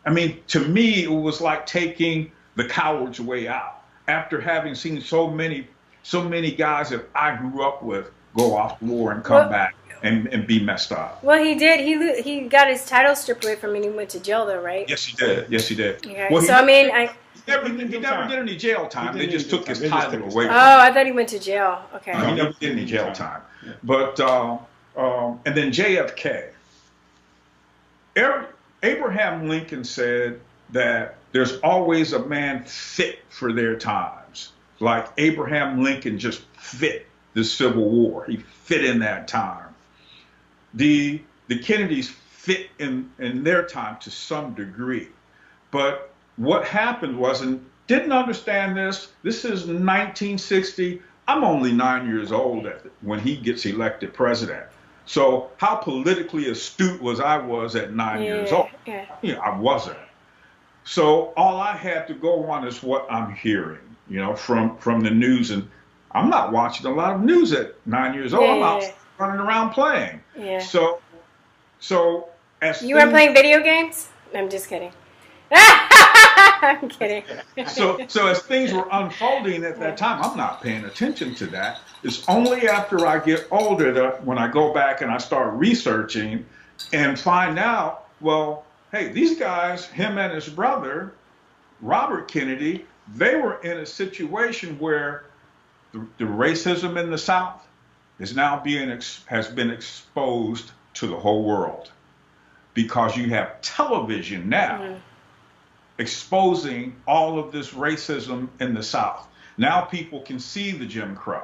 I mean, to me, it was like taking the coward's way out after having seen so many guys that I grew up with go off to war and come back and be messed up. Well, he did. He got his title stripped away from him, and he went to jail, though, right? Yes, he did. Okay. Well, so I mean, he never did any jail time. They just took his title away from him. Oh, I thought he went to jail. Okay. No, he never did any jail time. Yeah. But and then JFK. Abraham Lincoln said that there's always a man fit for their times. Like Abraham Lincoln just fit the Civil War. He fit in that time. The Kennedys fit in their time to some degree. But what happened was, and didn't understand this is 1960. I'm only 9 years old when he gets elected president. So how politically astute was I at 9 years old? Yeah. I wasn't. So all I had to go on is what I'm hearing, from the news. And I'm not watching a lot of news at 9 years old. I'm out running around playing. Yeah. So as you weren't playing video games? I'm just kidding. I'm kidding. So as things were unfolding at that time, I'm not paying attention to that. It's only after I get older that when I go back and I start researching and find out, well, hey, these guys, him and his brother, Robert Kennedy, they were in a situation where the racism in the South is now has been exposed to the whole world, because you have television now exposing all of this racism in the South. Now people can see the Jim Crow.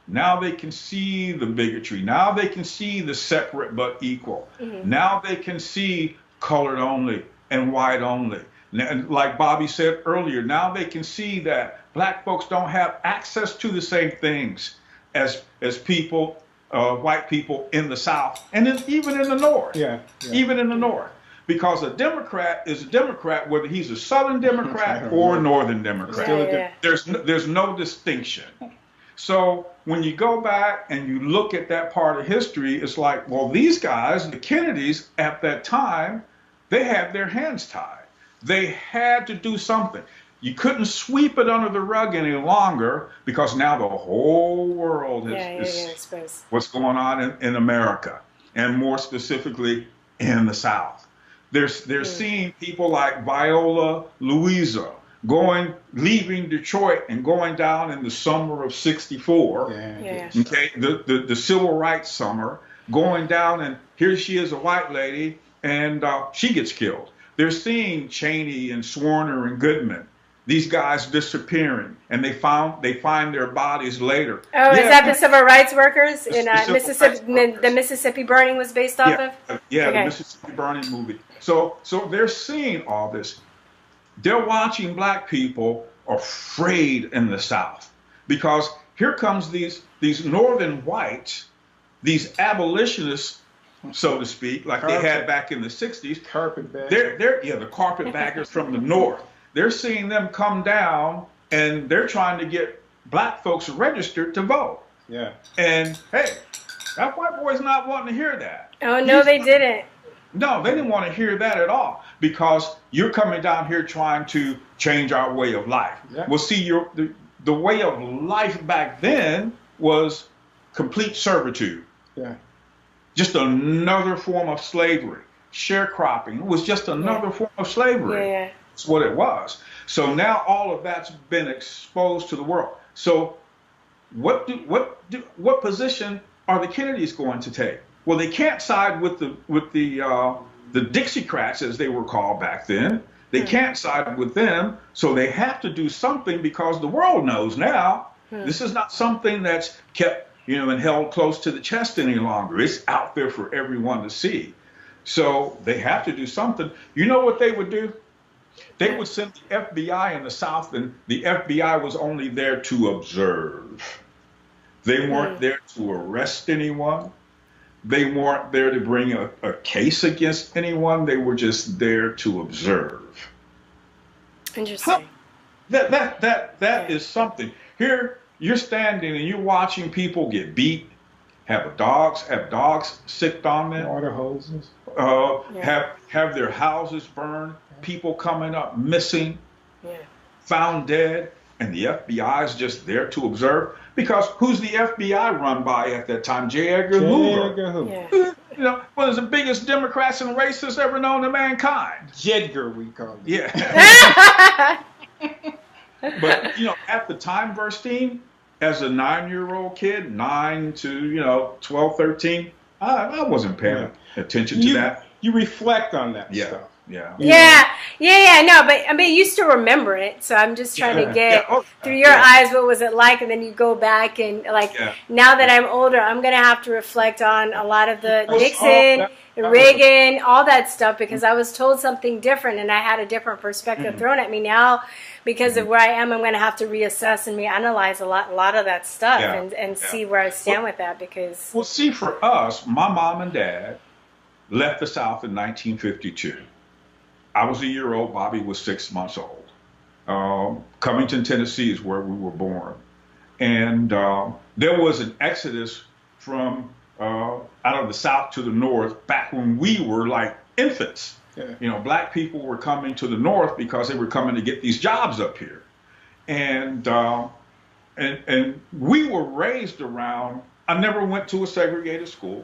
Now they can see the bigotry. Now they can see the separate but equal. Now they can see colored only and white only. And like Bobby said earlier, now they can see that black folks don't have access to the same things as people, white people in the South, and even in the North. Even in the North. Because a Democrat is a Democrat, whether he's a Southern Democrat or a Northern Democrat. There's no distinction. So when you go back and you look at that part of history, it's like, well, these guys, the Kennedys at that time, they had their hands tied. They had to do something. You couldn't sweep it under the rug any longer, because now the whole world is what's going on in America, and more specifically in the South. They're seeing people like Viola Louisa leaving Detroit and going down in the summer of '64. Okay, the civil rights summer, going down, and here she is, a white lady, and she gets killed. They're seeing Cheney and Swarner and Goodman, these guys disappearing, and they find their bodies later. Oh, is that the civil rights workers in Mississippi? The Mississippi burning was based off of? The Mississippi burning movie. So they're seeing all this. They're watching black people afraid in the South, because here comes these northern whites, these abolitionists, so to speak, like they had back in the '60s. Carpetbaggers. The carpetbaggers from the North. They're seeing them come down, and they're trying to get black folks registered to vote. Yeah. And hey, that white boy's not wanting to hear that. Oh no, they didn't. No, they didn't want to hear that at all, because you're coming down here trying to change our way of life. Yeah. Well, see, the way of life back then was complete servitude. Yeah. Just another form of slavery. Sharecropping was just another form of slavery. Yeah. That's what it was. So now all of that's been exposed to the world. So what position are the Kennedys going to take? Well, they can't side with the Dixiecrats, as they were called back then. They can't side with them, so they have to do something because the world knows now this is not something that's kept, and held close to the chest any longer. It's out there for everyone to see. So they have to do something. You know what they would do? They would send the FBI in the South, and the FBI was only there to observe. They weren't there to arrest anyone. They weren't there to bring a case against anyone. They were just there to observe. Interesting. That is something. Here, you're standing and you're watching people get beat, have dogs sicked on them, water hoses, have their houses burned, people coming up missing, found dead, and the FBI is just there to observe. Because who's the FBI run by at that time? J. Edgar Hoover. One of the biggest Democrats and racists ever known to mankind. Jedgar, we call him. Yeah. But, at the time, Verstein, as a 9-year-old kid, 9 to, 12, 13, I wasn't paying attention to that. You reflect on that stuff. Yeah. No, but I mean, you still remember it, so I'm just trying to get through your eyes what was it like, and then you go back and now that I'm older, I'm gonna have to reflect on a lot of the Nixon, Reagan, all that stuff, because I was told something different and I had a different perspective thrown at me. Now, because of where I am, I'm gonna have to reassess and reanalyze a lot of that stuff and see where I stand with that. Because see, for us, my mom and dad left the South in 1952. I was a year old. Bobby was 6 months old. Covington, Tennessee is where we were born. And there was an exodus from out of the South to the North back when we were like infants. Black people were coming to the North because they were coming to get these jobs up here. And we were raised around, I never went to a segregated school,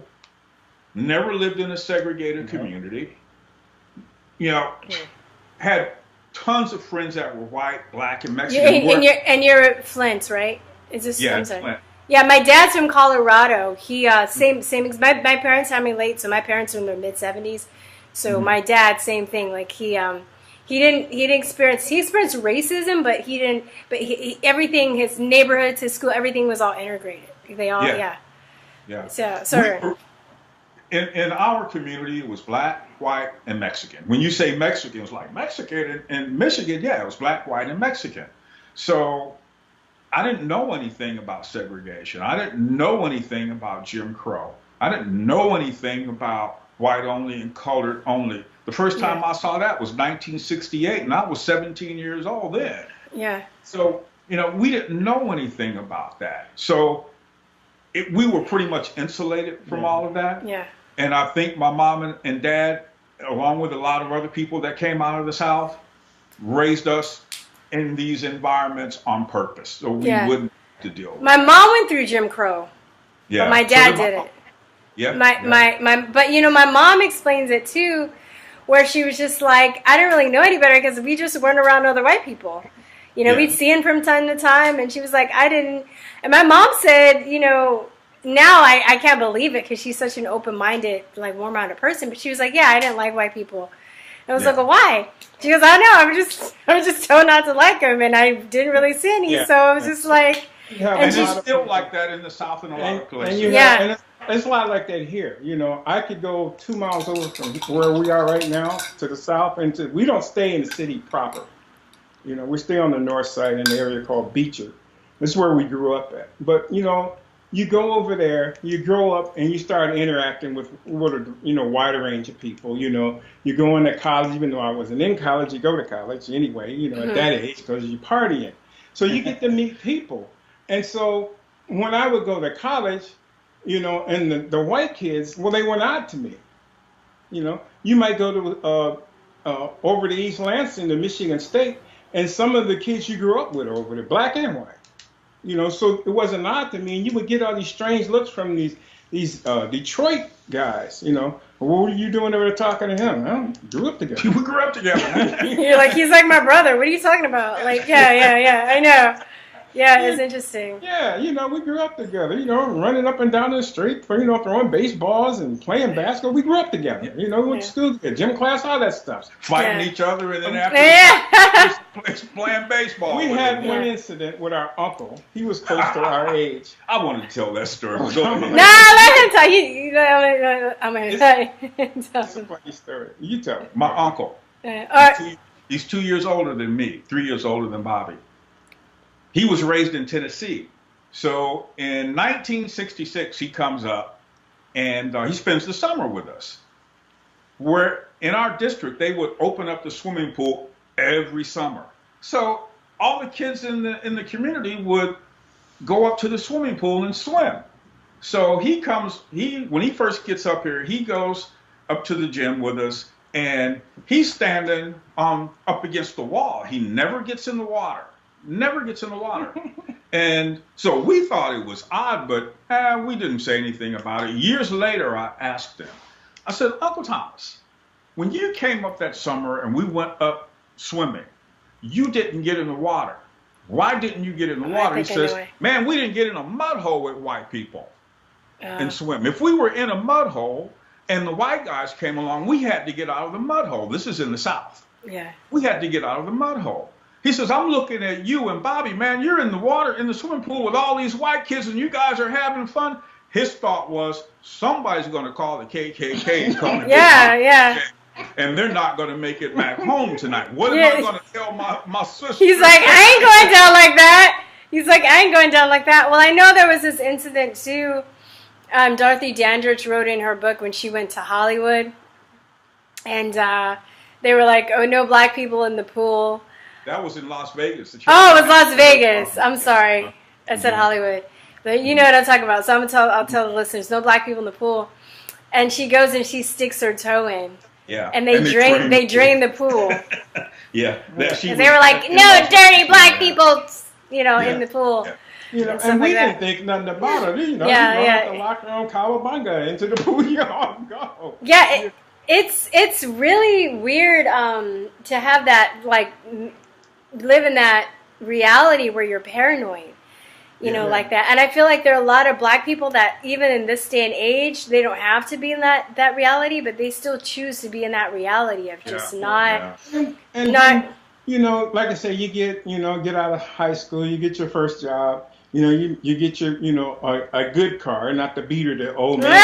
never lived in a segregated community. Had tons of friends that were white, black, and Mexican. And you're Flint, right? Is this? Yeah, Flint. Yeah, my dad's from Colorado. He same. My parents had me late, so my parents were in their mid-70s. So my dad, same thing. Like he didn't experience racism, but he didn't. But everything, his neighborhoods, his school, everything was all integrated. They all So sorry. In our community, it was black, white, and Mexican. When you say Mexican, it's like Mexican in Michigan. Yeah, it was black, white, and Mexican. So I didn't know anything about segregation. I didn't know anything about Jim Crow. I didn't know anything about white only and colored only. The first time I saw that was 1968, and I was 17 years old then. Yeah. So, we didn't know anything about that. So we were pretty much insulated from all of that. Yeah. And I think my mom and dad, along with a lot of other people that came out of the South, raised us in these environments on purpose, so we wouldn't have to deal with it. My mom went through Jim Crow, but my dad didn't. Yeah. But my mom explains it too, where she was just like, I didn't really know any better because we just weren't around other white people. We'd see him from time to time, and she was like, I didn't. And my mom said, now I can't believe it because she's such an open-minded, like warm-hearted person. But she was like, yeah, I didn't like white people. And I was like, well, why? She goes, I don't know. I was just told not to like them, and I didn't really see any. So I was just like, and it's still like that in the South in a lot of places. And it's a lot like that here. I could go 2 miles over from where we are right now to the South, and we don't stay in the city proper. We stay on the north side in an area called Beecher. This is where we grew up at. But, you go over there, you grow up, and you start interacting with a wider range of people. You go into college, even though I wasn't in college, you go to college anyway, at that age because you're partying. So you get to meet people. And so when I would go to college, and the white kids, well, they weren't odd to me. You might go to over to East Lansing to Michigan State, and some of the kids you grew up with are over there, black and white. So it wasn't odd to me. And you would get all these strange looks from these these Detroit guys, what were you doing over there talking to him? Well, grew up together. We grew up together. You're like, he's like my brother. What are you talking about? Like, yeah, I know. Yeah, it's interesting. Yeah, we grew up together, running up and down the street, throwing baseballs and playing basketball. We grew up together. We went to school together, gym class, all that stuff. Fighting each other, and then after playing baseball. We had one incident with our uncle. He was close to our age. I want to tell that story. Let him tell you. I'm going to tell you. It's a funny story. You tell it. My uncle. He's 2 years older than me, 3 years older than Bobby. He was raised in Tennessee. So in 1966, he comes up and he spends the summer with us. Where in our district, they would open up the swimming pool every summer. So all the kids in the community would go up to the swimming pool and swim. So when he first gets up here, he goes up to the gym with us, and he's standing up against the wall. He never gets in the water. And so we thought it was odd, but we didn't say anything about it. Years later, I asked him, I said, Uncle Thomas, when you came up that summer and we went up swimming, you didn't get in the water. Why didn't you get in the water? He says, man, we didn't get in a mud hole with white people and swim. If we were in a mud hole and the white guys came along, we had to get out of the mud hole. This is in the South. Yeah. We had to get out of the mud hole. He says, I'm looking at you and Bobby, man, you're in the water, in the swimming pool with all these white kids and you guys are having fun. His thought was, somebody's going to call the KKK and come and yeah. And they're not going to make it back home tonight. What am I going to tell my sister? He's like, I ain't going down like that. He's like, I ain't going down like that. Well, I know there was this incident too. Dorothy Dandridge wrote in her book when she went to Hollywood. And they were like, oh, no black people in the pool. That was in Las Vegas. Oh, it was Las Vegas. I'm sorry. I said Hollywood. But you know what I'm talking about. So I'll tell the listeners, no black people in the pool. And she goes and she sticks her toe in. Yeah. And they drain the pool. Yeah. Because they were like, no dirty black people, in the pool. Yeah. And we didn't think nothing about it. You out the locker room, cowabunga, into the pool, you all go. Yeah, it's really weird to have that, like, live in that reality where you're paranoid, like that. And I feel like there are a lot of black people that even in this day and age, they don't have to be in that reality, but they still choose to be in that reality of just not. And like I say, you get out of high school, you get your first job, you get your, a good car, not the beater that old man.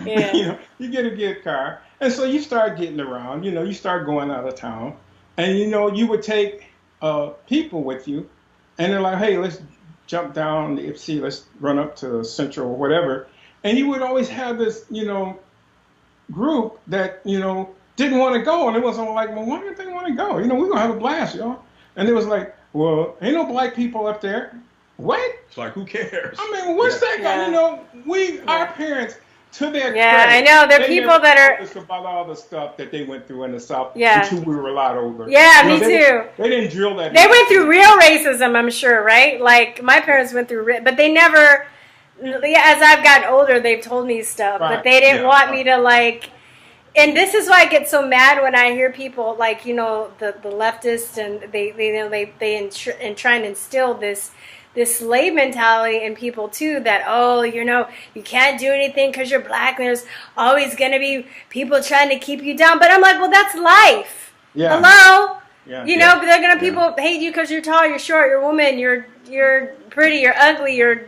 Yeah. You get a good car. And so you start getting around, you start going out of town. And, you would take people with you, and they're like, hey, let's jump down the Ipsy, let's run up to Central or whatever. And you would always have this, group that, didn't want to go. And it was all like, well, why didn't they want to go? We're going to have a blast, y'all. And it was like, well, ain't no black people up there. What? It's like, who cares? I mean, what's that guy? Our parents, to their credit, I know. There are people that are about all the stuff that they went through in the South until we were a lot older. Yeah, me too. They didn't drill that. They went through real racism, I'm sure, right? Like my parents went through, but they never. As I've gotten older, they've told me stuff, but they didn't want me to like. And this is why I get so mad when I hear people like the leftists and they try and instill this slave mentality in people too, that you can't do anything because you're black and there's always going to be people trying to keep you down. But I'm like, well, that's life. Yeah. Hello. Yeah. But they're going to people hate you because you're tall, you're short, you're a woman, you're pretty, you're ugly, you're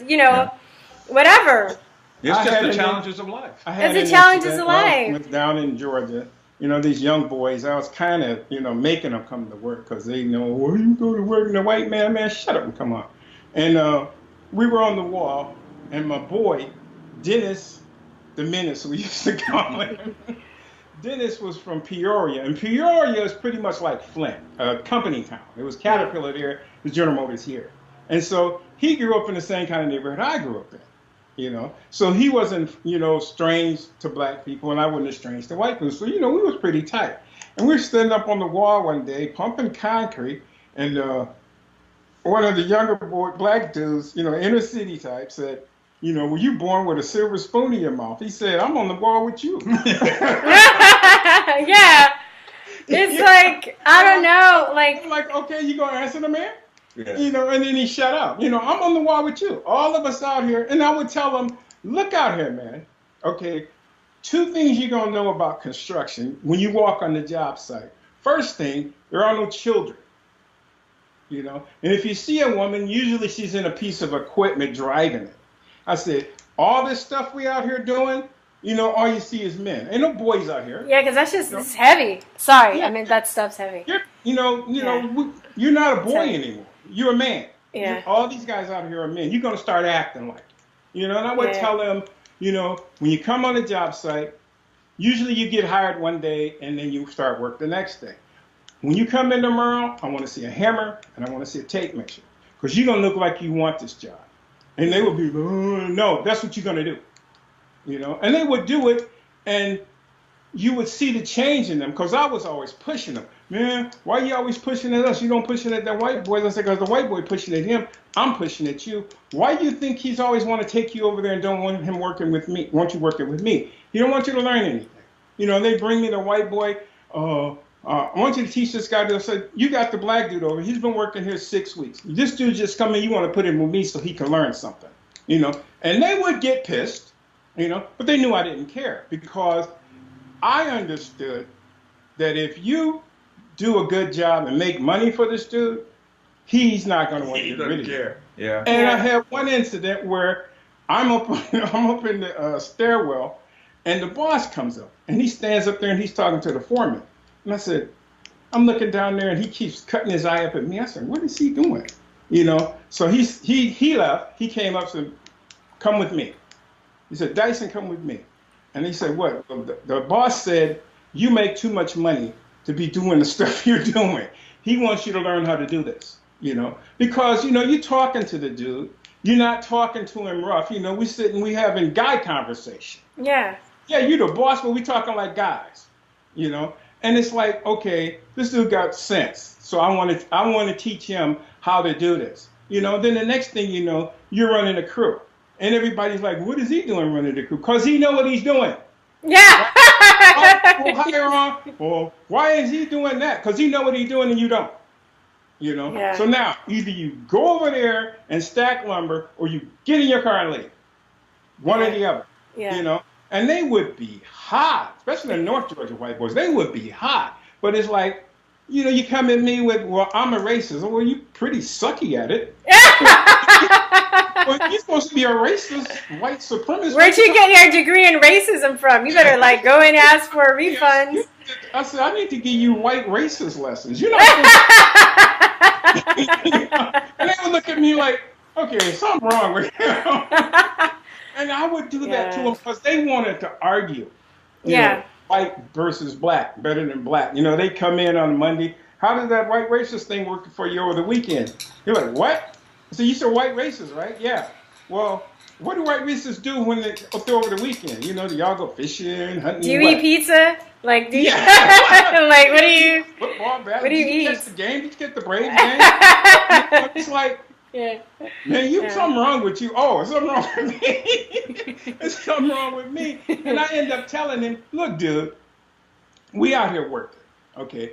whatever. It's just the challenges of life. It's the challenges of life. Down in Georgia, these young boys, I was kind of making them come to work because they know, well, you go to work and the white man, shut up and come on. And we were on the wall, and my boy, Dennis, the Menace, we used to call him. Dennis was from Peoria, and Peoria is pretty much like Flint, a company town. It was Caterpillar there, it was General Motors here. And so he grew up in the same kind of neighborhood I grew up in, So he wasn't, strange to black people, and I wasn't strange to white people. So, we was pretty tight. And we were standing up on the wall one day, pumping concrete, and one of the younger black dudes, inner city type, said, were you born with a silver spoon in your mouth? He said, I'm on the ball with you. Yeah. It's like, I don't know, like, I'm like, okay, you gonna answer the man? Yeah. And then he shut up. I'm on the wall with you. All of us out here. And I would tell him, look out here, man. Okay, two things you're gonna know about construction when you walk on the job site. First thing, there are no children. And if you see a woman, usually she's in a piece of equipment driving it. I said, all this stuff we out here doing, all you see is men. Ain't no boys out here. yeah, because that's just it's heavy. Sorry, I mean that stuff's heavy. You're not a boy anymore. You're a man. Yeah. All these guys out here are men. You're gonna start acting like it. And I would tell them, when you come on a job site, usually you get hired one day and then you start work the next day. When you come in tomorrow, I want to see a hammer and I want to see a tape measure, because you're gonna look like you want this job. And they would be, oh, no, that's what you're gonna do. And they would do it, and you would see the change in them, because I was always pushing them. Man, why are you always pushing at us? You don't push it at that white boy. I said, because the white boy pushing at him, I'm pushing at you. Why do you think he's always want to take you over there and don't want him working with me? Want you working with me? He don't want you to learn anything. They bring me the white boy. I want you to teach this guy. They'll say, you got the black dude over. He's been working here 6 weeks. This dude just come in. You want to put him with me so he can learn something. And they would get pissed. But they knew I didn't care, because I understood that if you do a good job and make money for this dude, he's not going to want to get rid of you. Yeah. And I had one incident where I'm up in the stairwell, and the boss comes up, and he stands up there and he's talking to the foreman. And I said, I'm looking down there, and he keeps cutting his eye up at me. I said, what is he doing? So he left. He came up and said, come with me. He said, Dyson, come with me. And he said, what? The boss said, you make too much money to be doing the stuff you're doing. He wants you to learn how to do this, because, you're talking to the dude. You're not talking to him rough. We having guy conversation. Yeah. Yeah, you're the boss, but we talking like guys, And it's like, okay, this dude got sense. So I want to teach him how to do this. Then the next thing you know, you're running a crew. And everybody's like, what is he doing running the crew? Because he know what he's doing. Yeah. Well, why is he doing that? Because he know what he's doing and you don't. Yeah. So now, either you go over there and stack lumber, or you get in your car and leave. One or the other. Yeah. And they would be hot, especially the North Georgia white boys. They would be hot. But it's like, you come at me with, well, I'm a racist. Well, you pretty sucky at it. Well, you're supposed to be a racist, white supremacist. Where'd you get your degree in racism from? You better go and ask for a refund. I said, I need to give you white racist lessons. And they would look at me like, okay, something wrong with him. And I would do that to them because they wanted to argue. White versus black, better than black. They come in on Monday. How did that white racist thing work for you over the weekend? You're like, what? So you said white racist, right? Yeah. Well, what do white racists do when they over the weekend? Do y'all go fishing, hunting? Do you eat pizza? What do you? Football, basketball. What do you eat? Catch the game? Did you get the Braves game? It's like, man, something wrong with you. Oh, something wrong with me. There's something wrong with me. And I end up telling him, look, dude, we out here working. Okay.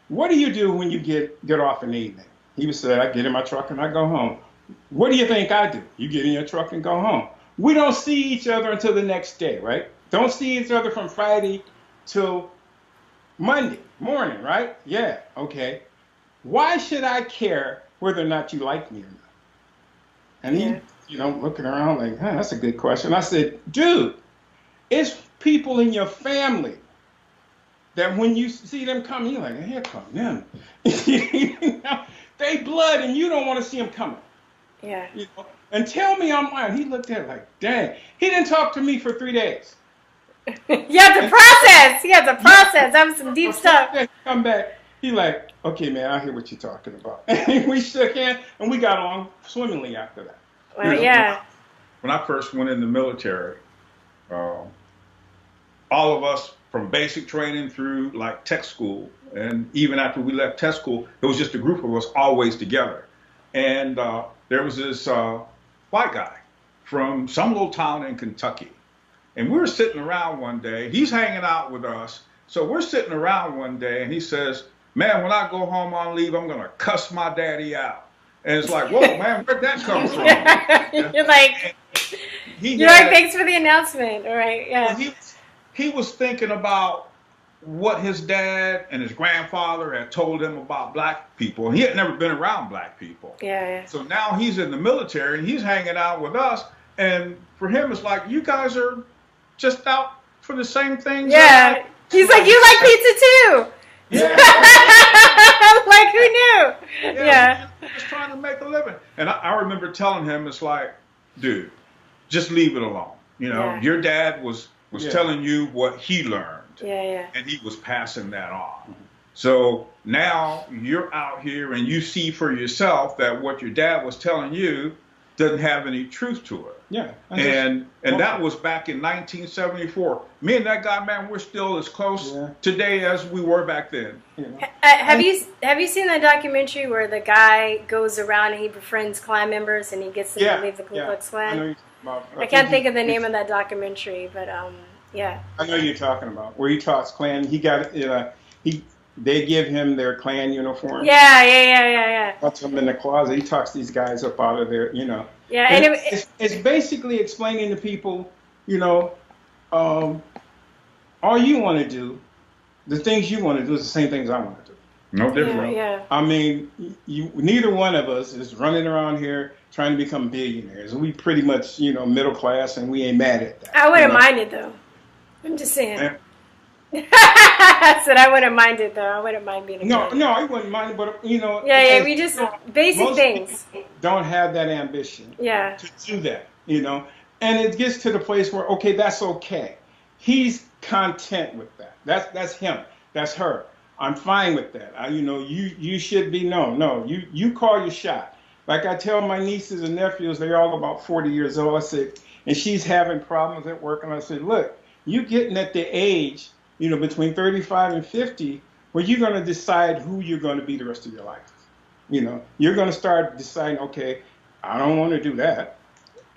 What do you do when you get off in the evening? He would say, I get in my truck and I go home. What do you think I do? You get in your truck and go home. We don't see each other until the next day, right? Don't see each other from Friday till Monday morning, right? Yeah, okay. Why should I care whether or not you like me or not? And he, looking around like, that's a good question. I said, dude, it's people in your family that when you see them coming, you're like, here come them. They blood and you don't want to see them coming. Yeah. And tell me I'm lying. He looked at it like, dang. He didn't talk to me for 3 days. You have to process. You have to process. That was some deep stuff. Come back. He like, okay, man, I hear what you're talking about. And we shook hands and we got along swimmingly after that. Well, yeah. When I first went in the military, all of us from basic training through tech school, and even after we left tech school, it was just a group of us always together. And there was this white guy, from some little town in Kentucky. And we were sitting around one day. He's hanging out with us. So we're sitting around one day, and he says, man, when I go home on leave, I'm going to cuss my daddy out. And it's like, whoa, man, where'd that come from? You're like, thanks for the announcement. All right, yeah. He was thinking about what his dad and his grandfather had told him about black people. He had never been around black people. Yeah. So now he's in the military, and he's hanging out with us. And for him, it's like, you guys are just out for the same things. Yeah. He's like, you like pizza too. Yeah. Like, who knew? Yeah. Just trying to make a living. And I remember telling him, it's like, dude, just leave it alone. Your dad was telling you what he learned. Yeah. And he was passing that on. So now you're out here and you see for yourself that what your dad was telling you doesn't have any truth to it. Yeah. And that was back in 1974. Me and that guy, man, we're still as close today as we were back then. Have you seen that documentary where the guy goes around and he befriends Klan members and he gets them to leave the Ku Klux Klan? I can't think of the name of that documentary, but yeah. I know you're talking about where he talks Klan. He got they give him their Klan uniform. Yeah. Puts them in the closet. He talks these guys up out of there, Yeah, and it's basically explaining to people, all you want to do, the things you want to do is the same things I want to do. No different. Yeah. I mean, neither one of us is running around here trying to become billionaires. We pretty much, middle class, and we ain't mad at that. I wouldn't mind it though. I'm just saying. I said I wouldn't mind it though. I wouldn't mind being a kid. No, I wouldn't mind it, but Yeah, we just basic things. Don't have that ambition. Yeah. To do that, and it gets to the place where that's okay. He's content with that. That's him. That's her. I'm fine with that. You should be no. You call your shot. Like I tell my nieces and nephews, they're all about 40 years old. I said, and she's having problems at work, and I said, look, you getting at the age, between 35 and 50, where you're going to decide who you're going to be the rest of your life. You're going to start deciding, okay, I don't want to do that.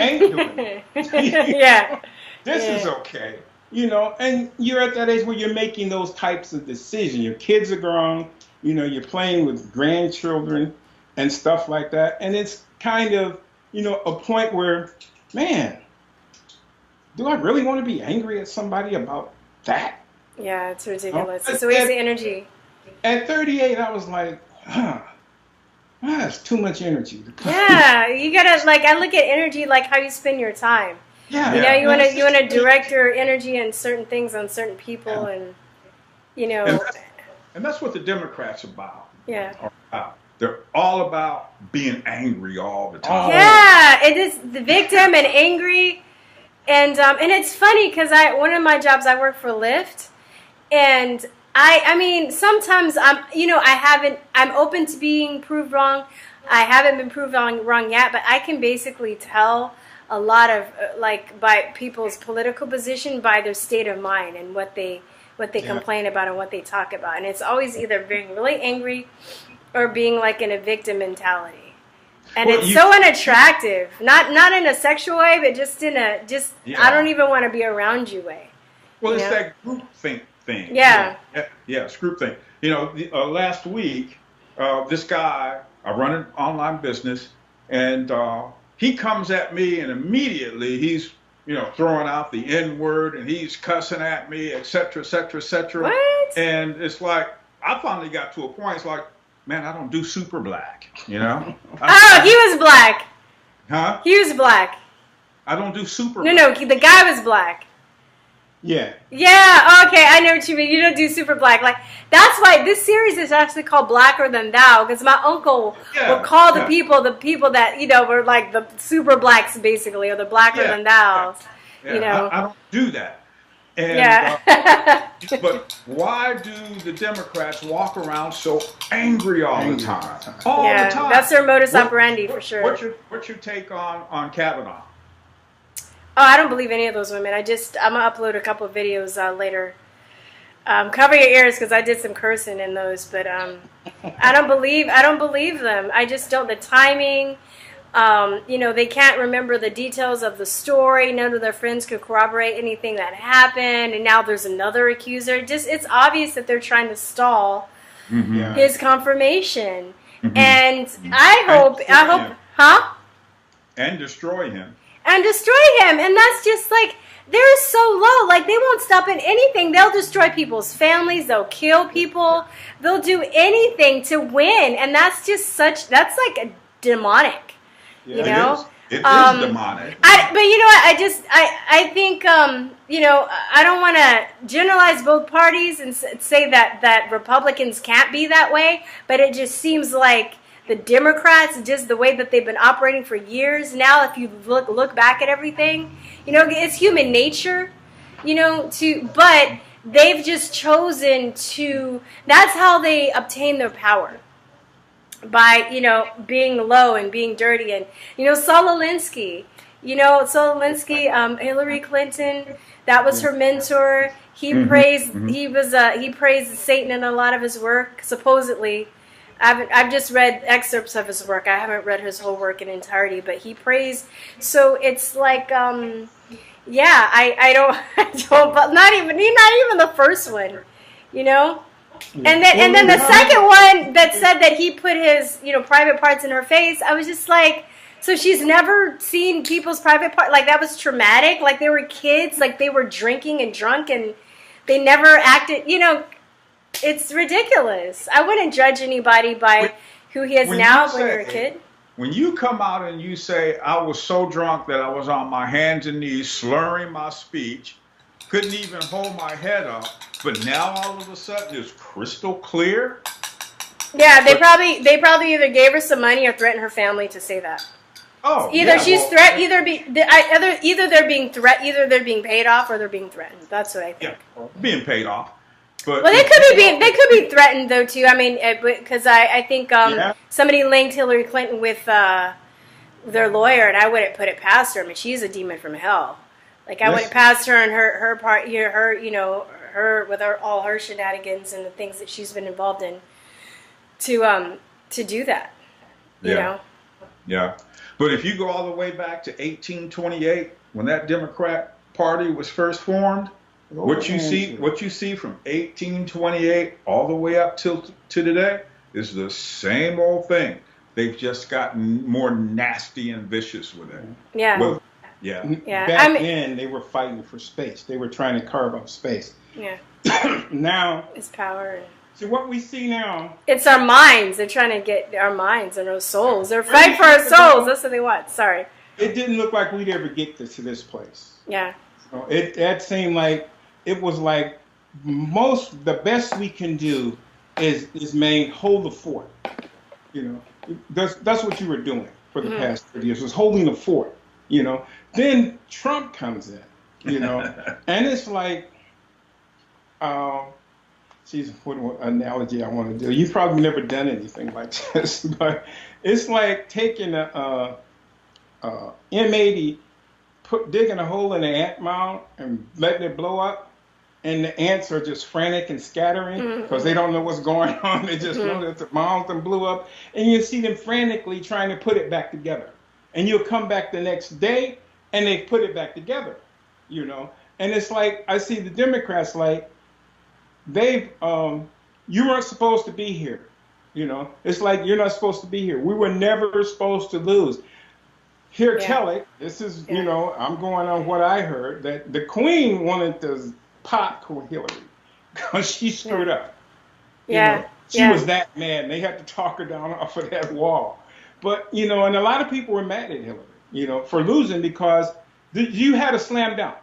Ain't doing it. Yeah. This is okay. And you're at that age where you're making those types of decisions. Your kids are grown, you're playing with grandchildren and stuff like that. And it's kind of, a point where, man, do I really want to be angry at somebody about that? Yeah, it's ridiculous. It's a waste of energy. At 38, I was like, that's too much energy. Yeah, you gotta I look at energy like how you spend your time. Yeah. You want to direct your energy in certain things on certain people, and And that's what the Democrats about. Yeah. They're all about being angry all the time. Yeah, it is the victim and angry, and it's funny because one of my jobs I work for Lyft, and I mean sometimes I'm open to being proved wrong. I haven't been proved wrong yet, but I can basically tell a lot of by people's political position by their state of mind and what they complain about and what they talk about, and it's always either being really angry or being in a victim mentality, and it's so unattractive. Not in a sexual way, but just in a I don't even want to be around you way. Well, it's that group thing. Yeah. It's group thing. Last week, this guy, I run an online business, and he comes at me, and immediately he's throwing out the N word, and he's cussing at me, et cetera, et cetera, et cetera. What? And it's like I finally got to a point. It's like, man, I don't do super black, He was black. Huh? He was black. I don't do super black. No, the guy was black. Yeah. Yeah, okay, I know what you mean. You don't do super black. That's why this series is actually called Blacker Than Thou, because my uncle would call the people that, were the super blacks, basically, or the blacker than thous. Yeah. I don't do that. And, but why do the Democrats walk around so angry all the time? All the time. That's their modus operandi for sure. What's your take on Kavanaugh? Oh, I don't believe any of those women. I'm gonna upload a couple of videos later. Cover your ears because I did some cursing in those, but I don't believe them. I just don't. The timing, They can't remember the details of the story. None of their friends could corroborate anything that happened. And now there's another accuser. It's obvious that they're trying to stall his confirmation. And I hope, huh? And destroy him. And that's just like, they're so low. Like, they won't stop at anything. They'll destroy people's families. They'll kill people. They'll do anything to win. And that's just that's like a demonic, It is demonic. But you know what? I think, I don't want to generalize both parties and say that Republicans can't be that way. But it just seems like the Democrats, just the way that they've been operating for years now, if you look back at everything, it's human nature, but they've just chosen to, that's how they obtain their power. By, being low and being dirty. And, Saul Alinsky, Hillary Clinton, that was her mentor. He praised, he praised Satan in a lot of his work, supposedly. I've just read excerpts of his work. I haven't read his whole work in entirety, but he praised. So it's like, I don't, but not even the first one, And then the second one that said that he put his, private parts in her face. I was just like, so she's never seen people's private parts. Like, that was traumatic. Like, they were kids. Like, they were drinking and drunk and they never acted, it's ridiculous. I wouldn't judge anybody by who he is now when you're a kid. When you come out and you say, I was so drunk that I was on my hands and knees slurring my speech, couldn't even hold my head up, but now all of a sudden it's crystal clear? Yeah, they probably either gave her some money or threatened her family to say that. Oh, either they're being paid off or they're being threatened. That's what I think. Yeah, being paid off. But well, they could be threatened though too. I mean, because I think somebody linked Hillary Clinton with their lawyer, and I wouldn't put it past her. I mean, she's a demon from hell. Like, I wouldn't pass her and her part, her with all her shenanigans and the things that she's been involved in to do that. You know. Yeah, but if you go all the way back to 1828, when that Democrat Party was first formed. What you see from 1828 all the way up to today is the same old thing. They've just gotten more nasty and vicious with it. Yeah. Back then, they were fighting for space. They were trying to carve up space. Yeah. Now it's power. So what we see now, it's our minds. They're trying to get our minds and our souls. They're fighting for our souls. That's what they want. Sorry. It didn't look like we'd ever get to this place. Yeah. So that seemed like. It was like the best we can do is hold the fort. That's what you were doing for the past 30 years, was holding the fort. Then Trump comes in, and it's like, what analogy I want to do. You've probably never done anything like this, but it's like taking a M80, digging a hole in an ant mound and letting it blow up. And the ants are just frantic and scattering because they don't know what's going on. They just know that the mountain blew up. And you see them frantically trying to put it back together. And you'll come back the next day and they put it back together, And it's like, I see the Democrats like, you weren't supposed to be here. It's like, you're not supposed to be here. We were never supposed to lose. Here, Kelly, this is, I'm going on what I heard, that the Queen wanted to pop Hillary because she screwed up. She was that mad. They had to talk her down off of that wall. But, and a lot of people were mad at Hillary, for losing because you had to slam down.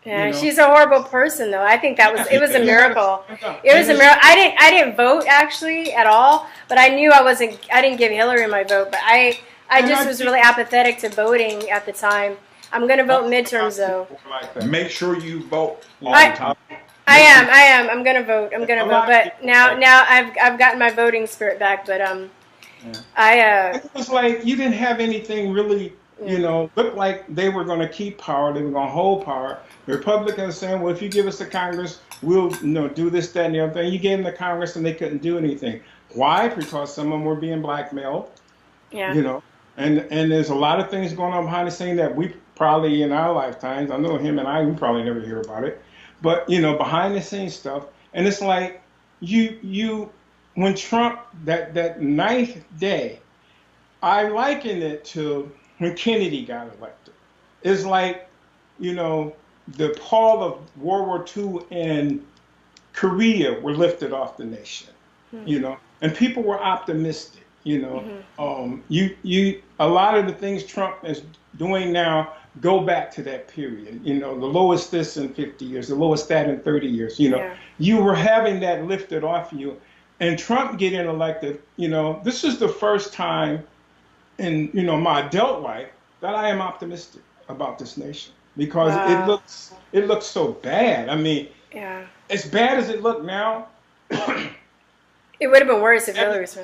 Yeah, she's a horrible person, though. I think it was a miracle. It was a miracle. I didn't vote actually at all, but I knew I didn't give Hillary my vote, but I just was really apathetic to voting at the time. I'm going to vote midterms, though. Make sure you vote all the time. I am. I'm going to vote. But now I've gotten my voting spirit back. But it was like you didn't have anything really, looked like they were going to keep power. They were going to hold power. The Republicans saying, well, if you give us the Congress, we'll do this, that, and the other thing. You gave them the Congress and they couldn't do anything. Why? Because some of them were being blackmailed. Yeah. And there's a lot of things going on behind the scene that we probably in our lifetimes, I know him and I, we probably never hear about it, but behind the scenes stuff. And it's like when Trump, that ninth day, I liken it to when Kennedy got elected. It's like, the pall of World War II and Korea were lifted off the nation, and people were optimistic, a lot of the things Trump is doing now go back to that period, the lowest this in 50 years, the lowest that in 30 years, you were having that lifted off you, and Trump getting elected, this is the first time in, my adult life that I am optimistic about this nation, because it looks so bad. I mean, as bad as it looked now, it would have been worse if Hillary was,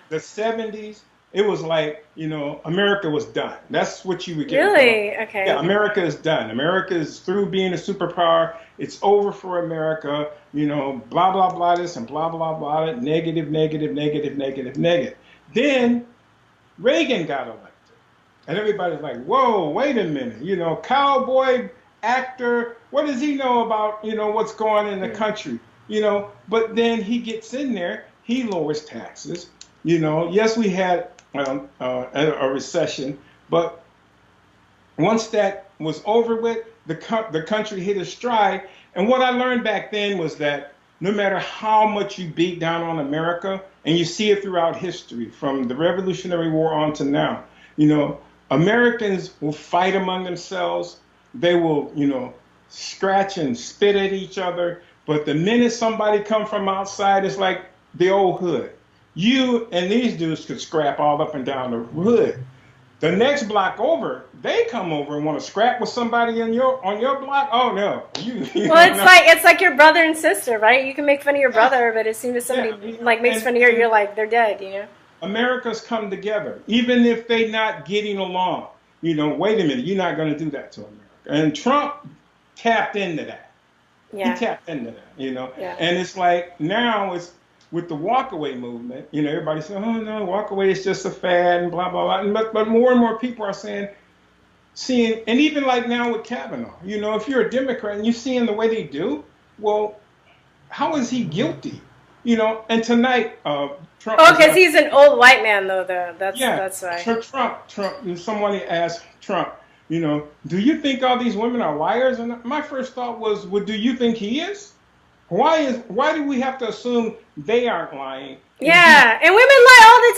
the 70s, it was like, America was done. That's what you would get. Really? Okay. Yeah, America is done. America is through being a superpower. It's over for America. Blah, blah, blah this and blah, blah, blah, that. Negative, negative, negative, negative, negative. Then Reagan got elected. And everybody's like, whoa, wait a minute. Cowboy actor, what does he know about, what's going on in the country? But then he gets in there. He lowers taxes. Yes, we had a recession, but once that was over with, the country hit a stride. And what I learned back then was that no matter how much you beat down on America, and you see it throughout history, from the Revolutionary War on to now, Americans will fight among themselves. They will, scratch and spit at each other. But the minute somebody come from outside, it's like the old hood. You and these dudes could scrap all up and down the hood. The next block over, they come over and want to scrap with somebody on your block. Oh no, it's like your brother and sister, right? You can make fun of your brother, but as soon as somebody makes fun of you, you're like, they're dead, America's come together, even if they're not getting along. Wait a minute, you're not going to do that to America. And Trump tapped into that. Yeah. He tapped into that, And it's like now it's with the walkaway movement. Everybody says, oh no, walkaway is just a fad and blah blah blah. But more and more people are seeing, and even like now with Kavanaugh, if you're a Democrat and you're seeing the way they do, well, how is he guilty? And tonight, Trump. Oh, because he's an old white man, though. That's why. Trump. And somebody asked Trump, do you think all these women are liars? And my first thought was, well, do you think he is? Why do we have to assume they aren't lying? Yeah, and women lie all the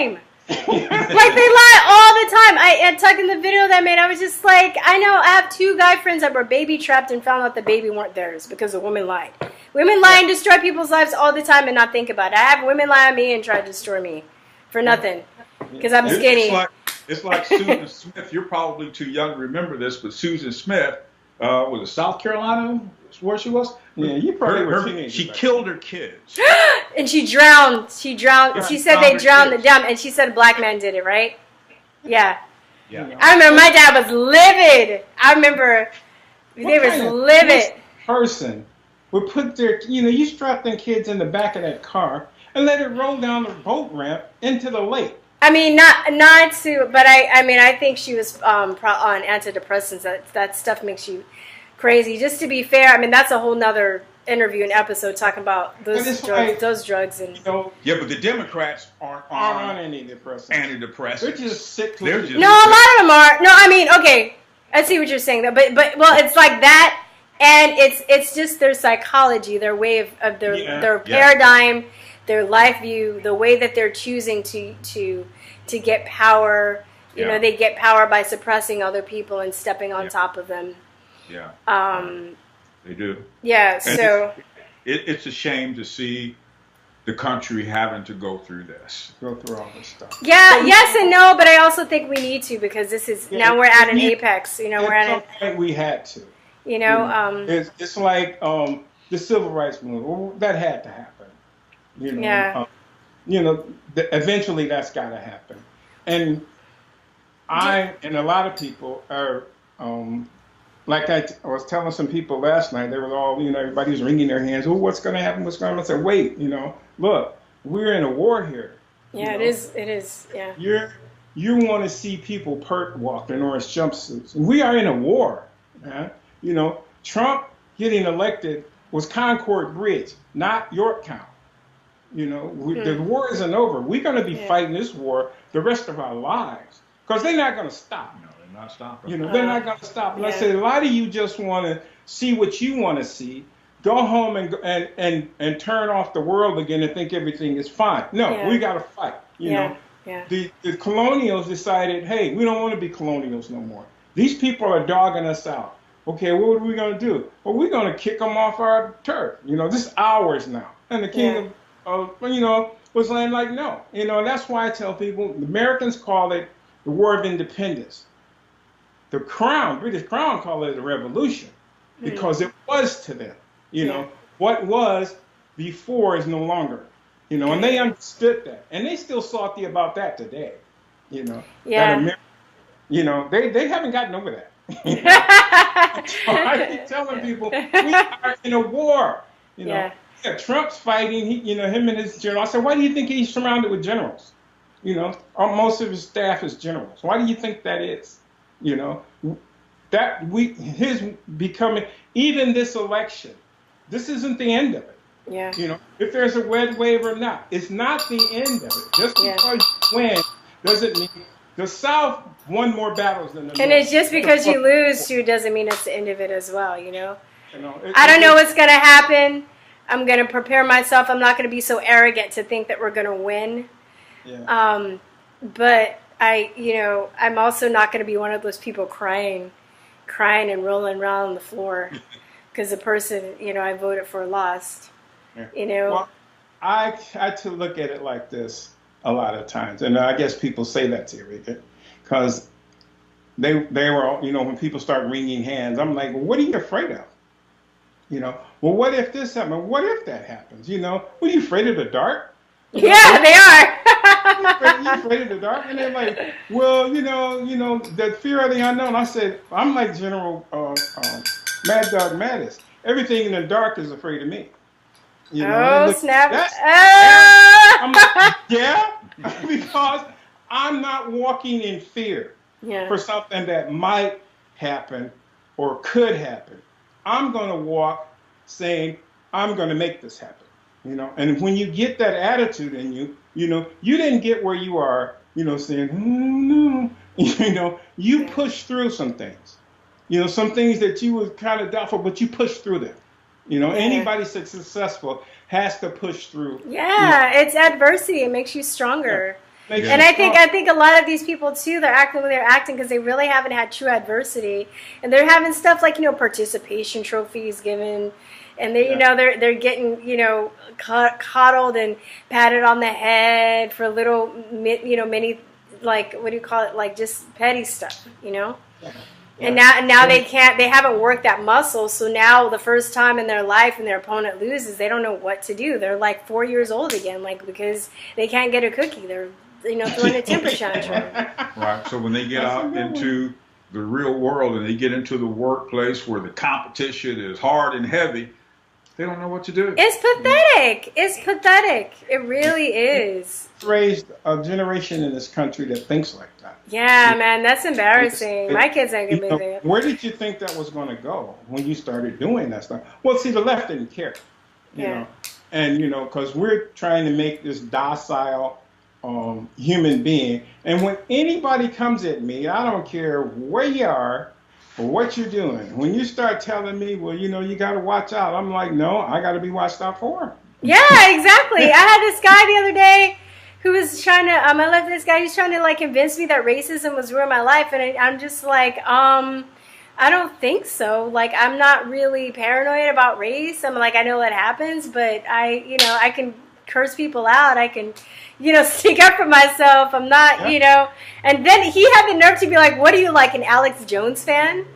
time. Like, they lie all the time. I Tuck, in the video that I made, I was just like, I have 2 guy friends that were baby trapped and found out the baby weren't theirs because the woman lied. Women lie and destroy people's lives all the time and not think about it. I have women lie on me and try to destroy me for nothing because I'm skinny. It's like Susan Smith. You're probably too young to remember this, but Susan Smith was it South Carolina where she was? Yeah, you probably were teenagers. She killed her kids. And she drowned. She said they drowned them, and she said a black man did it, right? Yeah. I remember my dad was livid. I remember they was livid. Person would put their, you strap them kids in the back of that car and let it roll down the boat ramp into the lake. I mean, not to, but I think she was on antidepressants. That stuff makes you crazy. Just to be fair, that's a whole nother interview and episode talking about those drugs and. Yeah, but the Democrats aren't on antidepressants. They're just sick. No, a lot of them are. No, okay, I see what you're saying. Though, but it's like that, and it's just their psychology, their way of their paradigm, their life view, the way that they're choosing to get power. They get power by suppressing other people and stepping on top of them. Yeah. They do. Yeah, and so it's a shame to see the country having to go through all this stuff. Yeah, yes and no, but I also think we need to because this is now we're at an apex. We're at some point we had to. It's like the civil rights movement that had to happen. Eventually that's got to happen, and and a lot of people are. Like I was telling some people last night, they were all, everybody was wringing their hands. Oh, what's going to happen? What's going to happen? I said, wait, look, we're in a war here. Yeah, it is. Yeah. you want to see people perk walk in orange jumpsuits. We are in a war, man. You know, Trump getting elected was Concord Bridge, not Yorktown. You know, the war isn't over. We're going to be fighting this war the rest of our lives because they're not going to stop. No, they're not stopping. You know, they're not going to stop. And I said, a lot of you just want to see what you want to see, go home and turn off the world again and think everything is fine. No, we got to fight. You know, the colonials decided, hey, we don't want to be colonials no more. These people are dogging us out. Okay, what are we going to do? Well, we're going to kick them off our turf. You know, this is ours now. And the king you know, was like, no. You know, that's why I tell people, the Americans call it the War of Independence. The Crown, British Crown, call it a revolution because it was to them. You know, what was before is no longer. You know, and they understood that. And they still salty about that today. You know, you know, they haven't gotten over that. So I keep telling people, we are in a war. You know, Trump's fighting, you know, him and his general. I said, why do you think he's surrounded with generals? You know, most of his staff is generals. Why do you think that is? You know, that his becoming, even this election, this isn't the end of it. Yeah. You know, if there's a red wave or not, it's not the end of it. Just because you win doesn't mean the South won more battles than the North. And it's just because you lose too doesn't mean it's the end of it as well, you know? I don't know what's going to happen. I'm going to prepare myself. I'm not going to be so arrogant to think that we're going to win. Yeah. But I'm also not going to be one of those people crying and rolling around on the floor because the person, you know, I voted for lost. Yeah. You know. Well, I to look at it like this a lot of times, and I guess people say that to you, because they were, you know, when people start wringing hands, I'm like, well, what are you afraid of? You know, well, what if this happens? What if that happens? You know, are you afraid of the dark? You know, they are. You afraid of the dark? And they're like, well, you know, the fear of the unknown. I said, I'm like General Mad Dog Mattis. Everything in the dark is afraid of me. You know, snap! I'm like, because I'm not walking in fear for something that might happen or could happen. I'm going to walk saying, I'm going to make this happen, you know. And when you get that attitude in you, you know, you didn't get where you are, you know, saying, oh, no, you know, you push through some things, you know, some things that you were kind of doubtful, but you push through them. You know, anybody that's successful has to push through. Yeah, it's adversity. It makes you stronger. And I think a lot of these people too, they're acting the way they're acting because they really haven't had true adversity, and they're having stuff like, you know, participation trophies given, and they, you know, they're getting, you know, coddled and patted on the head for little, you know, many, like, what do you call it, like just petty stuff, you know. And now they haven't worked that muscle, so now the first time in their life and their opponent loses, they don't know what to do. They're like 4 years old again, like, because they can't get a cookie. They're, you know, throwing a temper tantrum. Right. So when they get out into the real world and they get into the workplace where the competition is hard and heavy, they don't know what to do. It's pathetic. It's pathetic. It really is. Raised a generation in this country that thinks like that. Yeah, man, that's embarrassing. My kids ain't gonna believe it. Where did you think that was going to go when you started doing that stuff? Well, see, the left didn't care, you know, and you know, because we're trying to make this docile human being, and when anybody comes at me, I don't care where you are or what you're doing. When you start telling me, well, you know, you got to watch out, I'm like, no, I got to be watched out for. Yeah, exactly. I had this guy the other day who was trying to, I left this guy, he's trying to like convince me that racism was ruining my life. And I'm just like, I don't think so. Like, I'm not really paranoid about race. I'm like, I know what happens, but I can curse people out. I can, you know, stick up for myself. I'm not, you know. And then he had the nerve to be like, what are you, like an Alex Jones fan?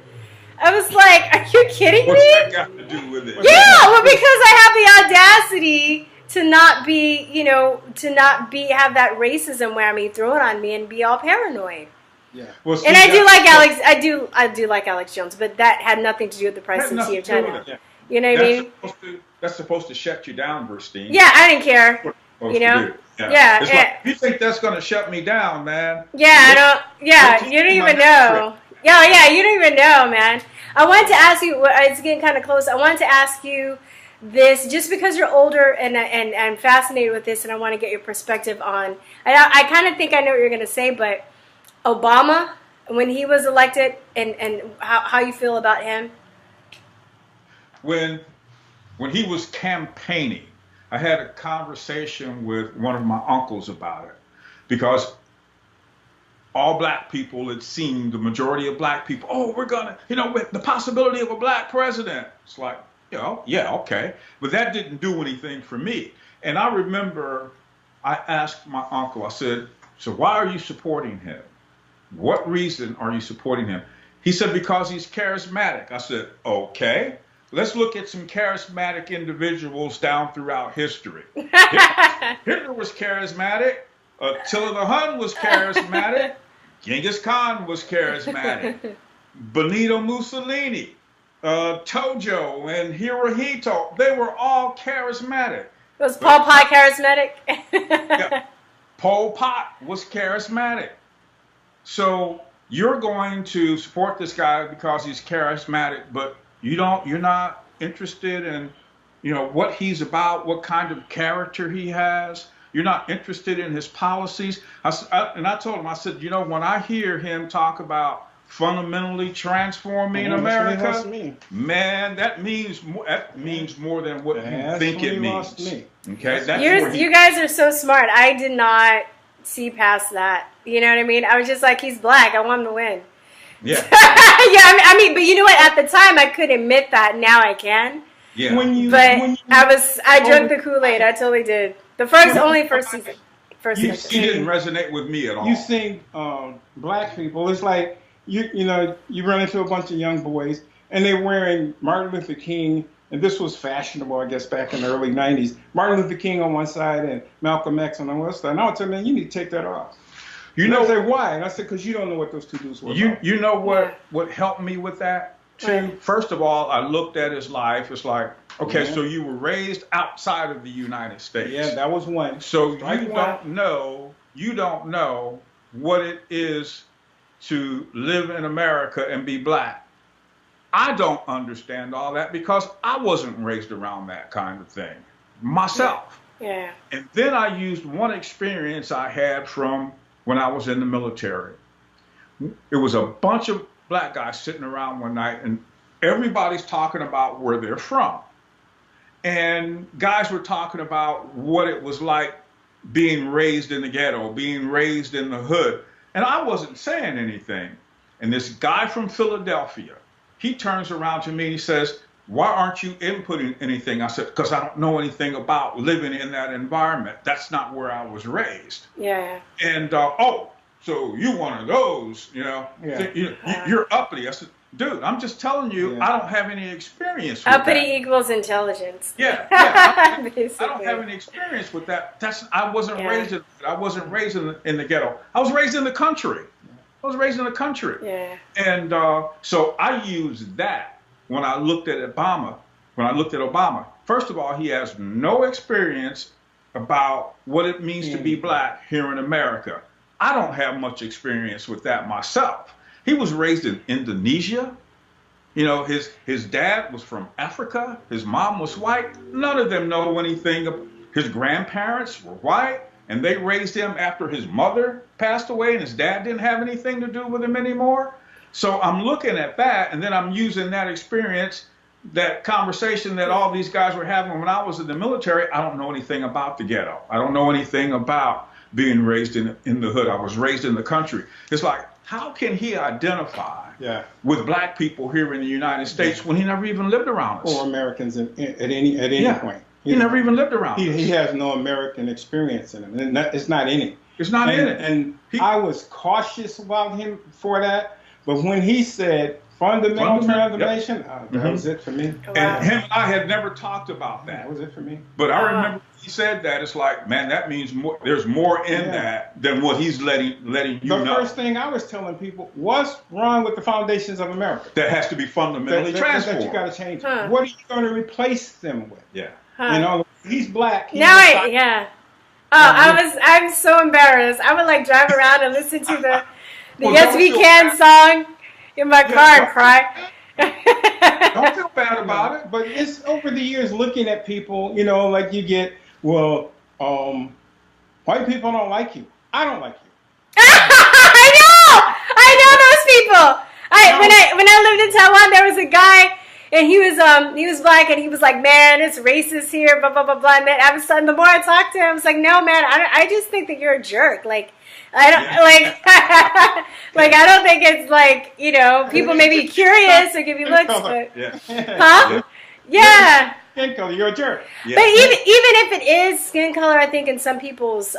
I was like, are you kidding me? What's that got to do with it? Yeah, well, because I have the audacity to not be, you know, have that racism whammy thrown on me and be all paranoid. Yeah. Well, and I do like Alex Jones, but that had nothing to do with the presidency of China. You know what I mean? That's supposed to shut you down, Christine. Yeah, I didn't care. You know? Do. Yeah. Yeah. It's like, you think that's going to shut me down, man? Yeah, I don't. Yeah, you don't even know. Yeah, you don't even know, man. I wanted to ask you. It's getting kind of close. I wanted to ask you this, just because you're older and fascinated with this, and I want to get your perspective on. I kind of think I know what you're going to say, but Obama, when he was elected, and how you feel about him? When he was campaigning, I had a conversation with one of my uncles about it, because all black people, it seemed, the majority of black people, oh, we're gonna, with the possibility of a black president. It's like, yeah, okay. But that didn't do anything for me. And I remember I asked my uncle, I said, so why are you supporting him? What reason are you supporting him? He said, because he's charismatic. I said, okay. Let's look at some charismatic individuals down throughout history. Hitler was charismatic. Attila the Hun was charismatic. Genghis Khan was charismatic. Benito Mussolini, Tojo, and Hirohito, they were all charismatic. Was Pol Pot charismatic? Yeah, Pol Pot was charismatic. So you're going to support this guy because he's charismatic, but you're not interested in, what he's about, what kind of character he has. You're not interested in his policies. And I told him, I said, when I hear him talk about fundamentally transforming America, man, that means more than what you think it means. Okay, you guys are so smart. I did not see past that. You know what I mean? I was just like, he's black. I want him to win. Yeah. Yeah, I mean, but you know what? At the time, I could admit that. Now I can. Yeah. I drank the Kool-Aid. I totally did. The first season. He didn't resonate with me at all. You see, black people, it's like you run into a bunch of young boys and they're wearing Martin Luther King, and this was fashionable, I guess, back in the early '90s. Martin Luther King on one side and Malcolm X on the other side. And I would tell them, man, you need to take that off. I said, why? And I said, because you don't know what those two dudes were about. You know what helped me with that, too? Right. First of all, I looked at his life. It's like, okay, so you were raised outside of the United States. Yeah, that was one. So you don't know what it is to live in America and be black. I don't understand all that because I wasn't raised around that kind of thing myself. Yeah. And then I used one experience I had from when I was in the military. It was a bunch of black guys sitting around one night, and everybody's talking about where they're from. And guys were talking about what it was like being raised in the ghetto, being raised in the hood. And I wasn't saying anything. And this guy from Philadelphia, he turns around to me and he says, why aren't you inputting anything? I said, because I don't know anything about living in that environment. That's not where I was raised. Yeah. And, so you one of those, you're uppity. I said, dude, I'm just telling you, I don't have any experience with uppity that. Equals intelligence. Yeah. I don't have any experience with that. I wasn't raised in the ghetto. I was raised in the country. Yeah. And so I used that when I looked at Obama. First of all, he has no experience about what it means to be black here in America. I don't have much experience with that myself. He was raised in Indonesia. His dad was from Africa. His mom was white. None of them know anything. His grandparents were white, and they raised him after his mother passed away, and his dad didn't have anything to do with him anymore. So I'm looking at that, and then I'm using that experience, that conversation that all these guys were having when I was in the military. I don't know anything about the ghetto. I don't know anything about being raised in the hood. I was raised in the country. It's like, how can he identify with black people here in the United States when he never even lived around us? Or Americans at any point. He never even lived around us. He has no American experience in him. And it's not in him. It's not in it. And I was cautious about him for that. But when he said fundamental transformation, that was it for me. Wow. And him and I had never talked about that. That was it for me. But I remember he said that. It's like, man, that means more. There's more in that than what he's letting you know. The first thing I was telling people, what's wrong with the foundations of America? That has to be fundamentally transformed. That you got to change. What are you going to replace them with? Yeah. He's black. I'm so embarrassed. I would like drive around and listen to the Well, Yes don't We feel Can bad. song in my car and cry. Don't feel bad about it. But it's over the years looking at people, you know, like you get, well, white people don't like you. I don't like you. I know those people. No. When I lived in Taiwan, there was a guy, and he was black, and he was like, man, it's racist here, blah blah blah blah. And then all of a sudden, the more I talked to him, I was like, no, man, I just think that you're a jerk. Like, I don't like I don't think it's like, you know, people may be curious or give you looks, but huh? Yeah. Skin color, you're a jerk. Yeah. But even if it is skin color, I think in some people's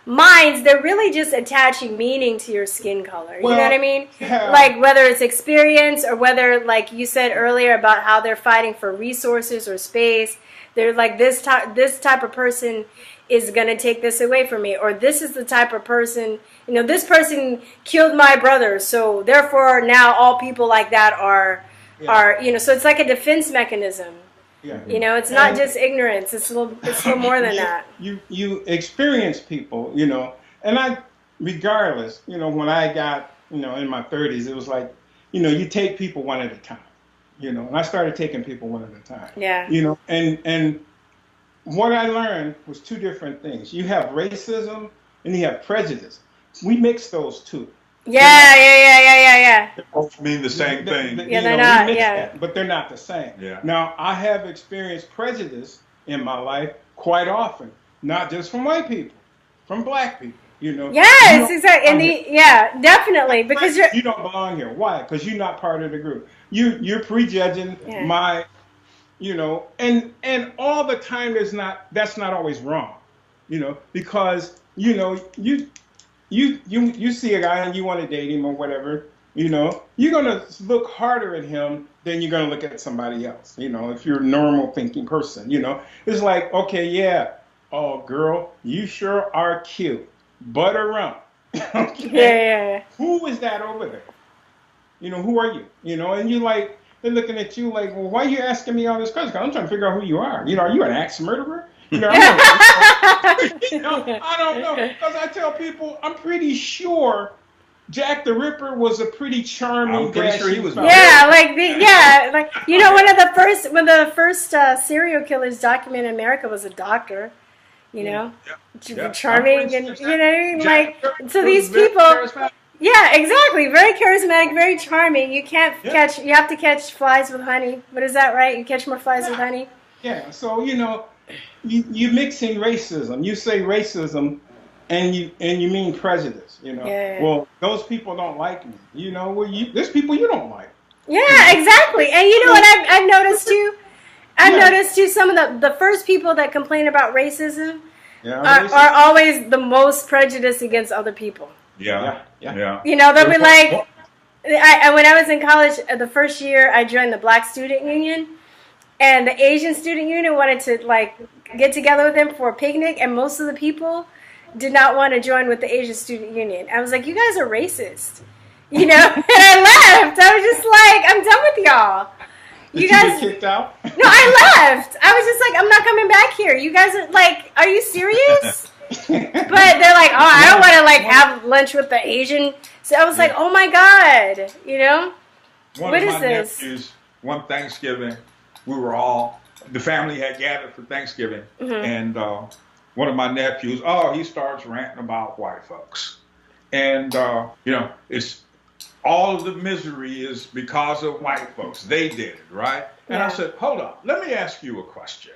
minds, they're really just attaching meaning to your skin color. You know what I mean? Yeah. Like whether it's experience or whether, like you said earlier, about how they're fighting for resources or space. They're like, this type of person is going to take this away from me, or this is the type of person, you know, this person killed my brother, so therefore now all people like that are, you know, so it's like a defense mechanism. Yeah. You know, it's not just ignorance. It's a little more than that. You experience people, you know, and regardless, you know, when I got, you know, in my 30s, it was like, you know, you take people one at a time, you know, and I started taking people one at a time. Yeah. You know, and what I learned was two different things. You have racism and you have prejudice. We mix those two. Yeah. They both mean the same thing. Yeah, they're not. But they're not the same. Yeah. Now, I have experienced prejudice in my life quite often, not just from white people, from black people. You know. Yes, exactly. Definitely, because you don't belong here. Why? Because you're not part of the group. You're prejudging my, you know, and all the time that's not always wrong, you know, because you know you see a guy and you want to date him or whatever, you know, you're gonna look harder at him than you're gonna look at somebody else, you know, if you're a normal thinking person, you know. It's like, okay, oh girl, you sure are cute, butter rum. Okay? Yeah. Who is that over there? You know, who are you? You know, and you like, they're looking at you like, well, why are you asking me all this questions? I'm trying to figure out who you are. You know, are you an axe murderer? You know, I don't know. Because I tell people, I'm pretty sure Jack the Ripper was a pretty charming. I'm pretty sure he was. Yeah, like you know, when the first serial killers documented in America was a doctor. You know, charming, and you know what I mean. Like, so these people. Yeah, exactly. Very charismatic, very charming. You can't catch. You have to catch flies with honey. What is that, right? You catch more flies with honey. Yeah. So you know, you mixing racism. You say racism, and you mean prejudice. You know. Yeah. Well, those people don't like me. You know. Well, there's people you don't like. Yeah, exactly. And you know what I've noticed too. I've noticed too. Some of the first people that complain about racism are always the most prejudiced against other people. Yeah. You know, they'll be like, when I was in college, the first year I joined the Black Student Union, and the Asian Student Union wanted to like get together with them for a picnic, and most of the people did not want to join with the Asian Student Union. I was like, you guys are racist, you know, and I left. I was just like, I'm done with y'all. Did you get kicked out? No, I left. I was just like, I'm not coming back here. You guys are like, are you serious? But they're like, oh, I don't want to like have lunch with the Asian. So I was like, oh my God, you know, what is this? Nephews, one Thanksgiving, the family had gathered for Thanksgiving, and one of my nephews, he starts ranting about white folks, and you know, it's all of the misery is because of white folks. They did it, right? And I said, hold on, let me ask you a question.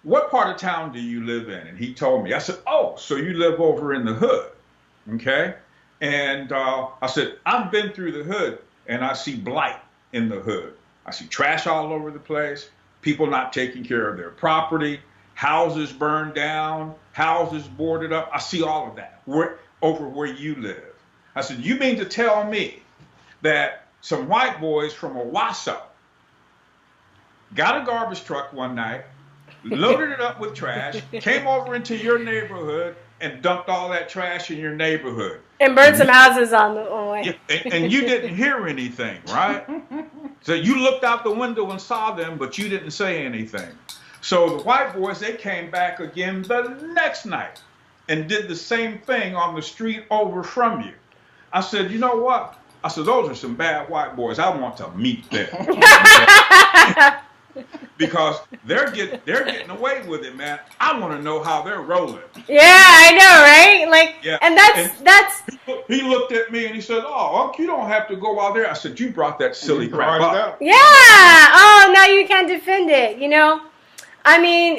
What part of town do you live in? And he told me. I said, oh, so you live over in the hood, okay? And I said, I've been through the hood, and I see blight in the hood. I see trash all over the place, people not taking care of their property, houses burned down, houses boarded up. I see all of that over where you live. I said, you mean to tell me that some white boys from Owasso got a garbage truck one night, loaded it up with trash, came over into your neighborhood, and dumped all that trash in your neighborhood. And burned some houses on the way. And you didn't hear anything, right? So you looked out the window and saw them, but you didn't say anything. So the white boys, they came back again the next night and did the same thing on the street over from you. I said, you know what? I said, those are some bad white boys. I want to meet them. Because they're getting away with it, man. I want to know how they're rolling. Yeah, I know, right? Like, yeah. And that's. He looked at me and he said, "Oh, you don't have to go out there." I said, "You brought that silly crap up." Yeah. Oh, now you can't defend it. You know, I mean,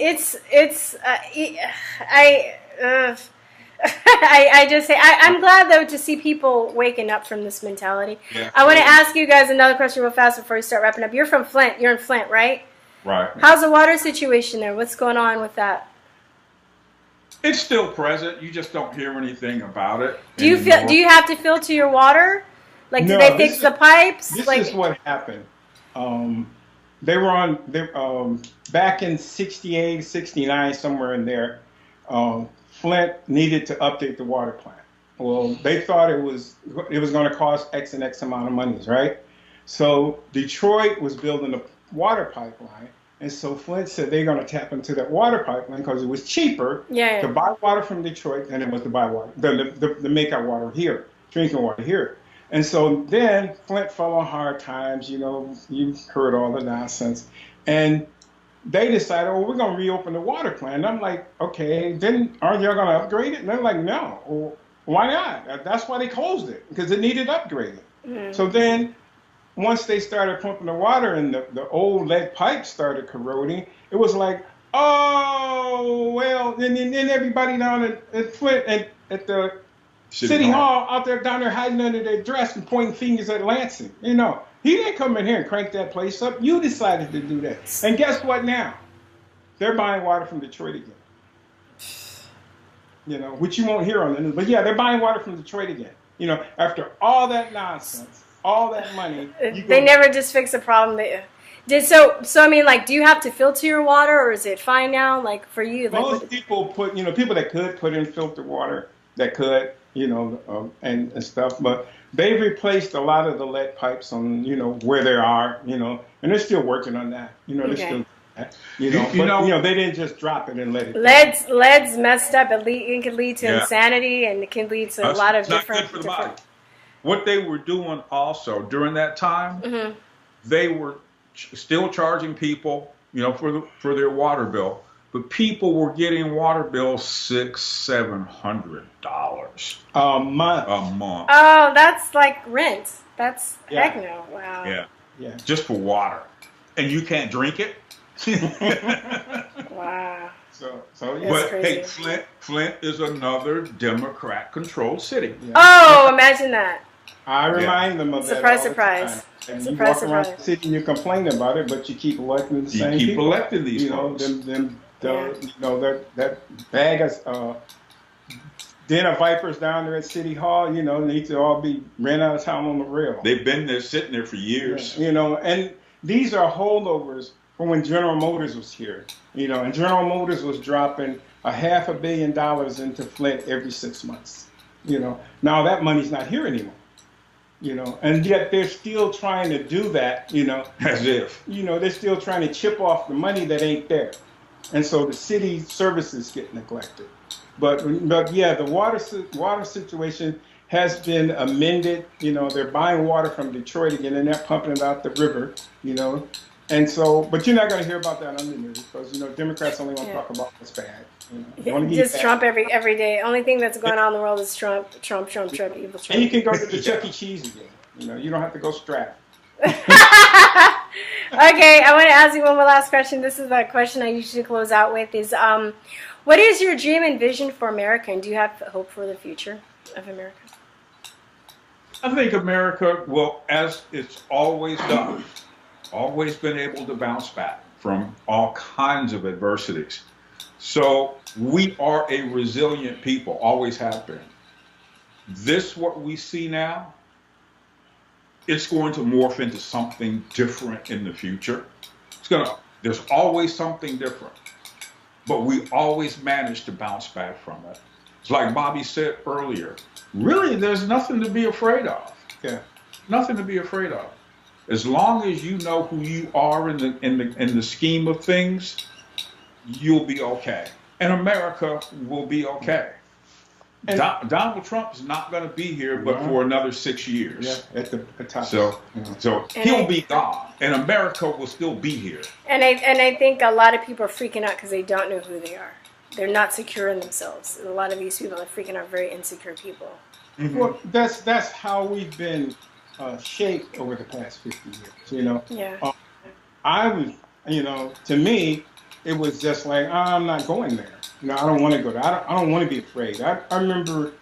I just say I'm glad though to see people waking up from this mentality. Yeah. I want to ask you guys another question real fast before we start wrapping up. You're from Flint. You're in Flint, right? Right. How's the water situation there? What's going on with that? It's still present. You just don't hear anything about it. Do you have to filter your water? Like, No, do they fix the pipes? This like, is what happened. They were back in 68, 69, somewhere in there. Flint needed to update the water plant. Well, they thought it was going to cost X and X amount of monies, right? So Detroit was building a water pipeline, and so Flint said they're going to tap into that water pipeline because it was cheaper to buy water from Detroit than it was to buy water, the make our water here, drinking water here. And so then Flint fell on hard times. You know, you've heard all the nonsense, and they decided, oh, we're going to reopen the water plant. And I'm like, okay, then aren't y'all going to upgrade it? And they're like, no. Well, why not? That's why they closed it, because it needed upgrading. Mm-hmm. So then once they started pumping the water and the old lead pipes started corroding, it was like, oh, well, then everybody down at Flint at the City Hall out there down there hiding under their dress and pointing fingers at Lansing. You know, he didn't come in here and crank that place up. You decided to do that. And guess what now? They're buying water from Detroit again. You know, which you won't hear on the news. But yeah, they're buying water from Detroit again. You know, after all that nonsense, all that money. They never just fix the problem. So I mean, like, do you have to filter your water, or is it fine now? Like, for you? Most people put, people that could put in filtered water, that could, and stuff. But they've replaced a lot of the lead pipes on, where they are, and they're still working on that. They're still, they didn't just drop it and let it. Lead's messed up. It can lead to insanity, and it can lead to a lot of different. What they were doing also during that time, mm-hmm. they were still charging people, for their water bill. But people were getting water bills $600-700 a month. Oh, that's like rent. That's heck no. Wow. Yeah. Just for water, and you can't drink it. Wow. So yeah. But hey, Flint is another Democrat-controlled city. Yeah. Oh, imagine that. I remind them of surprise, that. Surprise. And you walk around the city and you complain about it, but you keep electing the same people. You keep electing these folks. That bag of den of vipers down there at City Hall, need to all be ran out of town on the rail. They've been there, sitting there for years. And these are holdovers from when General Motors was here. And General Motors was dropping $500 million into Flint every 6 months. Now that money's not here anymore. And yet they're still trying to do that, As if. They're still trying to chip off the money that ain't there. And so the city services get neglected. But yeah, the water situation has been amended. They're buying water from Detroit again, and they're pumping it out the river, And so, but you're not going to hear about that on the news because, Democrats only want to talk about what's bad. Just Trump every day. Only thing that's going on in the world is Trump, evil Trump. And you can go to the Chuck E. Cheese again. You don't have to go strapped. Okay, I want to ask you one more last question. This is the question I usually close out with is, what is your dream and vision for America, and do you have hope for the future of America? I think America will, as it's always done, always been able to bounce back from all kinds of adversities. So we are a resilient people, always have been. What we see now, it's going to morph into something different in the future. There's always something different, but we always manage to bounce back from it. It's like Bobby said earlier, really, there's nothing to be afraid of. Yeah. Nothing to be afraid of. As long as you know who you are in the scheme of things, you'll be okay. And America will be okay. And Donald Trump is not going to be here but Right. for another 6 years. yeah, at the top. So, Yeah. so And he'll I- be gone, and America will still be here. And I think a lot of people are freaking out because they don't know who they are. They're not secure in themselves. A lot of these people are freaking out, very insecure people. Well, that's how we've been shaped over the past 50 years. You know, Yeah. I was, you know, to me, it was just like I'm not going there. You know, I don't want to go there. I don't want to be afraid. I remember,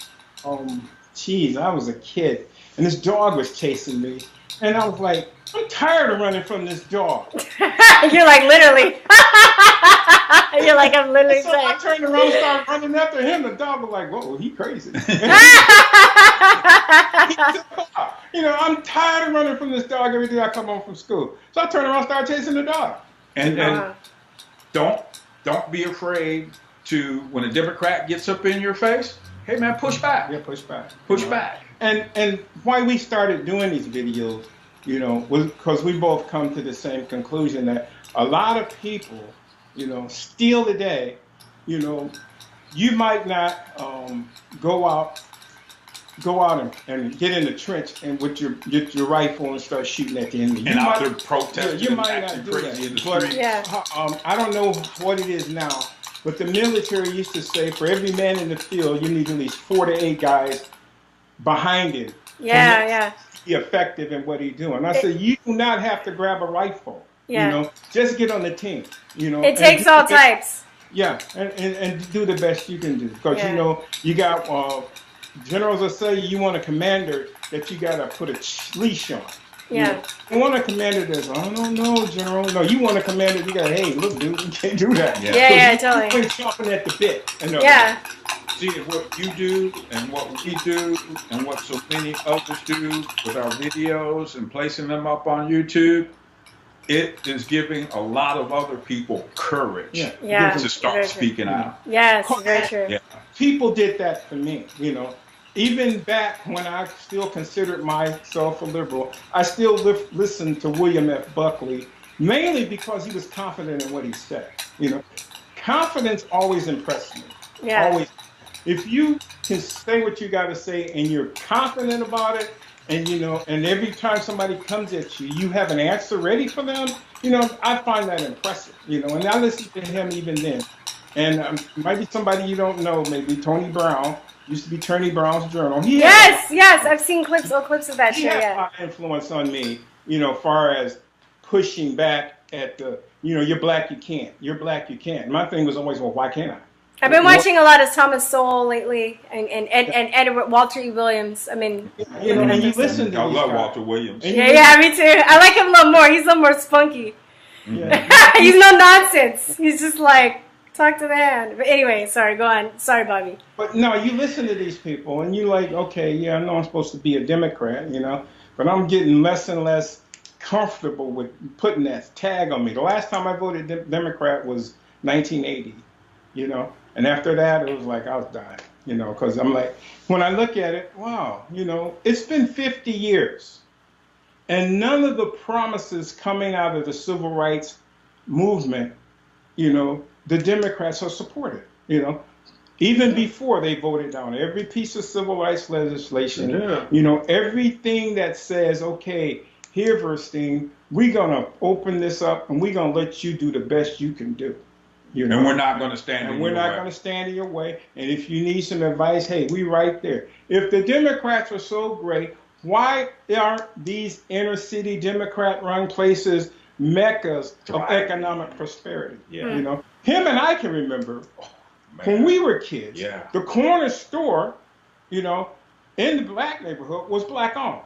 I was a kid, and this dog was chasing me, and I was like, I'm tired of running from this dog. You're like literally. You're like, I'm literally So I saying. turned around and started running after him. The dog was like, whoa, he crazy. You know, I'm tired of running from this dog every day I come home from school. So I turned around and started chasing the dog. And Uh-huh. don't be afraid to, when a Democrat gets up in your face, hey man, push back. Yeah, push back. Push back. And why we started doing these videos, you know, was because we both come to the same conclusion that a lot of people, you know, still today, you know, you might not go out and get in the trench and with your rifle and start shooting at the enemy. And out there protesting you and might acting not do crazy that. in the But, street. Yeah. I don't know what it is now, but the military used to say for every man in the field, you need at least 4 to 8 guys behind him. Yeah, yeah. Be effective in what he's doing. I said, you do not have to grab a rifle. Yeah. You know, just get on the team. You know, It takes all types. Yeah, and do the best you can do because Yeah. you know you got generals will say you want a commander that you got to put a leash on. Yeah. You want a commander that's, I don't know, General. No, you want a commander you got, hey, look, dude, you can't do that. Yeah. Yeah, So you totally. ain't chomping at the bit. Yeah. See, what you do and what we do and what so many others do with our videos and placing them up on YouTube, it is giving a lot of other people courage Yeah. Yeah. to Very start true. speaking out. Yes, very true. Yeah. People did that for me, you know. Even back when I still considered myself a liberal, I still listened to William F. Buckley, mainly because he was confident in what he said. You know, confidence always impressed me. Yeah. Always. If you can say what you got to say and you're confident about it, and you know, and every time somebody comes at you, you have an answer ready for them. You know, I find that impressive. You know, and I listened to him even then. And might be somebody you don't know, maybe Tony Brown. Used to be Tony Brown's Journal. Yes, I've seen clips of that He show. had a Yeah. lot of influence on me, you know, far as pushing back at the, you know, you're black, you can't. You're black, you can't. My thing was always, well, why can't I? I've been watching a lot of Thomas Sowell lately, and Edward Walter E. Williams. I mean, You know, and you listen to I these love guys. Walter Williams. And yeah, me too. I like him a little more. He's a little more spunky. Yeah. He's no nonsense. He's just like talk to the hand. But anyway, sorry. Go on. Sorry, Bobby. But no, you listen to these people and you like, okay, yeah, I know I'm supposed to be a Democrat, you know, but I'm getting less and less comfortable with putting that tag on me. The last time I voted Democrat was 1980, you know, and after that it was like I was dying, you know, because I'm like, when I look at it, wow, you know, it's been 50 years and none of the promises coming out of the civil rights movement, you know, the Democrats are supported, you know. Even before they voted down every piece of civil rights legislation, Yeah. you know, everything that says, okay, here, Verstein, we're going to open this up and we're going to let you do the best you can do. You know? And we're not going to stand in And we're your not way. going to stand in your way. And if you need some advice, hey, we right there. If the Democrats are so great, why aren't these inner city Democrat-run places meccas of economic prosperity? Yeah. You know, him and I can remember Man. when we were kids. Yeah. The corner store, you know, in the black neighborhood was black owned.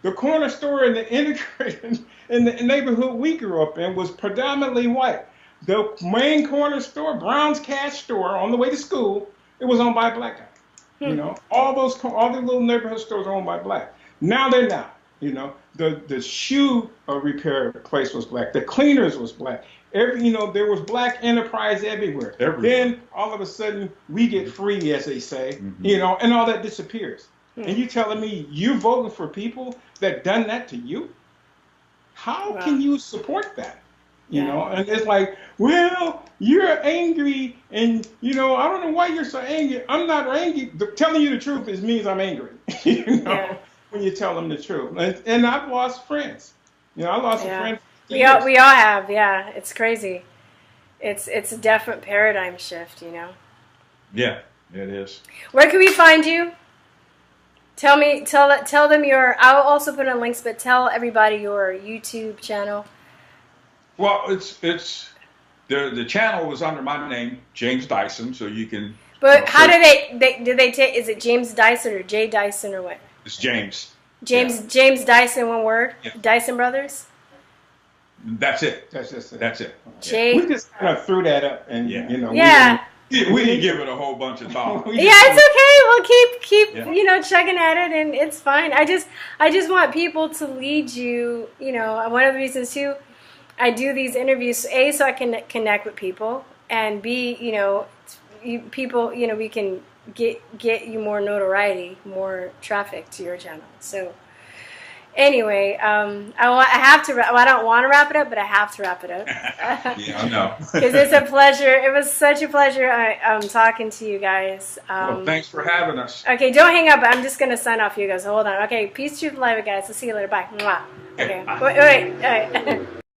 The corner store in the integrated in the neighborhood we grew up in was predominantly white. The main corner store, Brown's Cash Store, on the way to school, it was owned by a black guy. You know, all the little neighborhood stores are owned by black. Now they're not. You know, the shoe repair place was black. The cleaners was black. You know, there was black enterprise everywhere. Then all of a sudden we get free, as they say. You know, and all that disappears. And you telling me you voting for people that done that to you? How can you support that? You know, and it's like, well, you're angry, and you know, I don't know why you're so angry. I'm not angry. Telling you the truth means I'm angry. You know, when you tell them the truth. And I've lost friends. You know, I lost a friend. We all have. Yeah, it's crazy. It's a definite paradigm shift. You know. Yeah, it is. Where can we find you? Tell them your. I'll also put in links, but tell everybody your YouTube channel. Well, it's the channel was under my name, James Dyson, so you can. But how do they take? Is it James Dyson or Jay Dyson or what? It's James. James Dyson, one word. Yeah. Dyson Brothers. That's it. That's just it. That's it. We just kind of threw that up, and you know. Yeah. We didn't give it a whole bunch of thought. Yeah, it's okay. We'll keep checking at it, and it's fine. I just want people to lead you. You know, one of the reasons too, I do these interviews, A, so I can connect with people, and B, you know, people, you know, we can get you more notoriety, more traffic to your channel. So anyway, I have to. Well, I don't want to wrap it up, but I have to wrap it up. Yeah, I know. Because it's a pleasure. It was such a pleasure talking to you guys. Well, thanks for having us. Okay, don't hang up. I'm just gonna sign off, you guys. Hold on. Okay, peace, truth, live, guys. I'll see you later. Bye. Mwah. Okay. Bye. Wait. All right.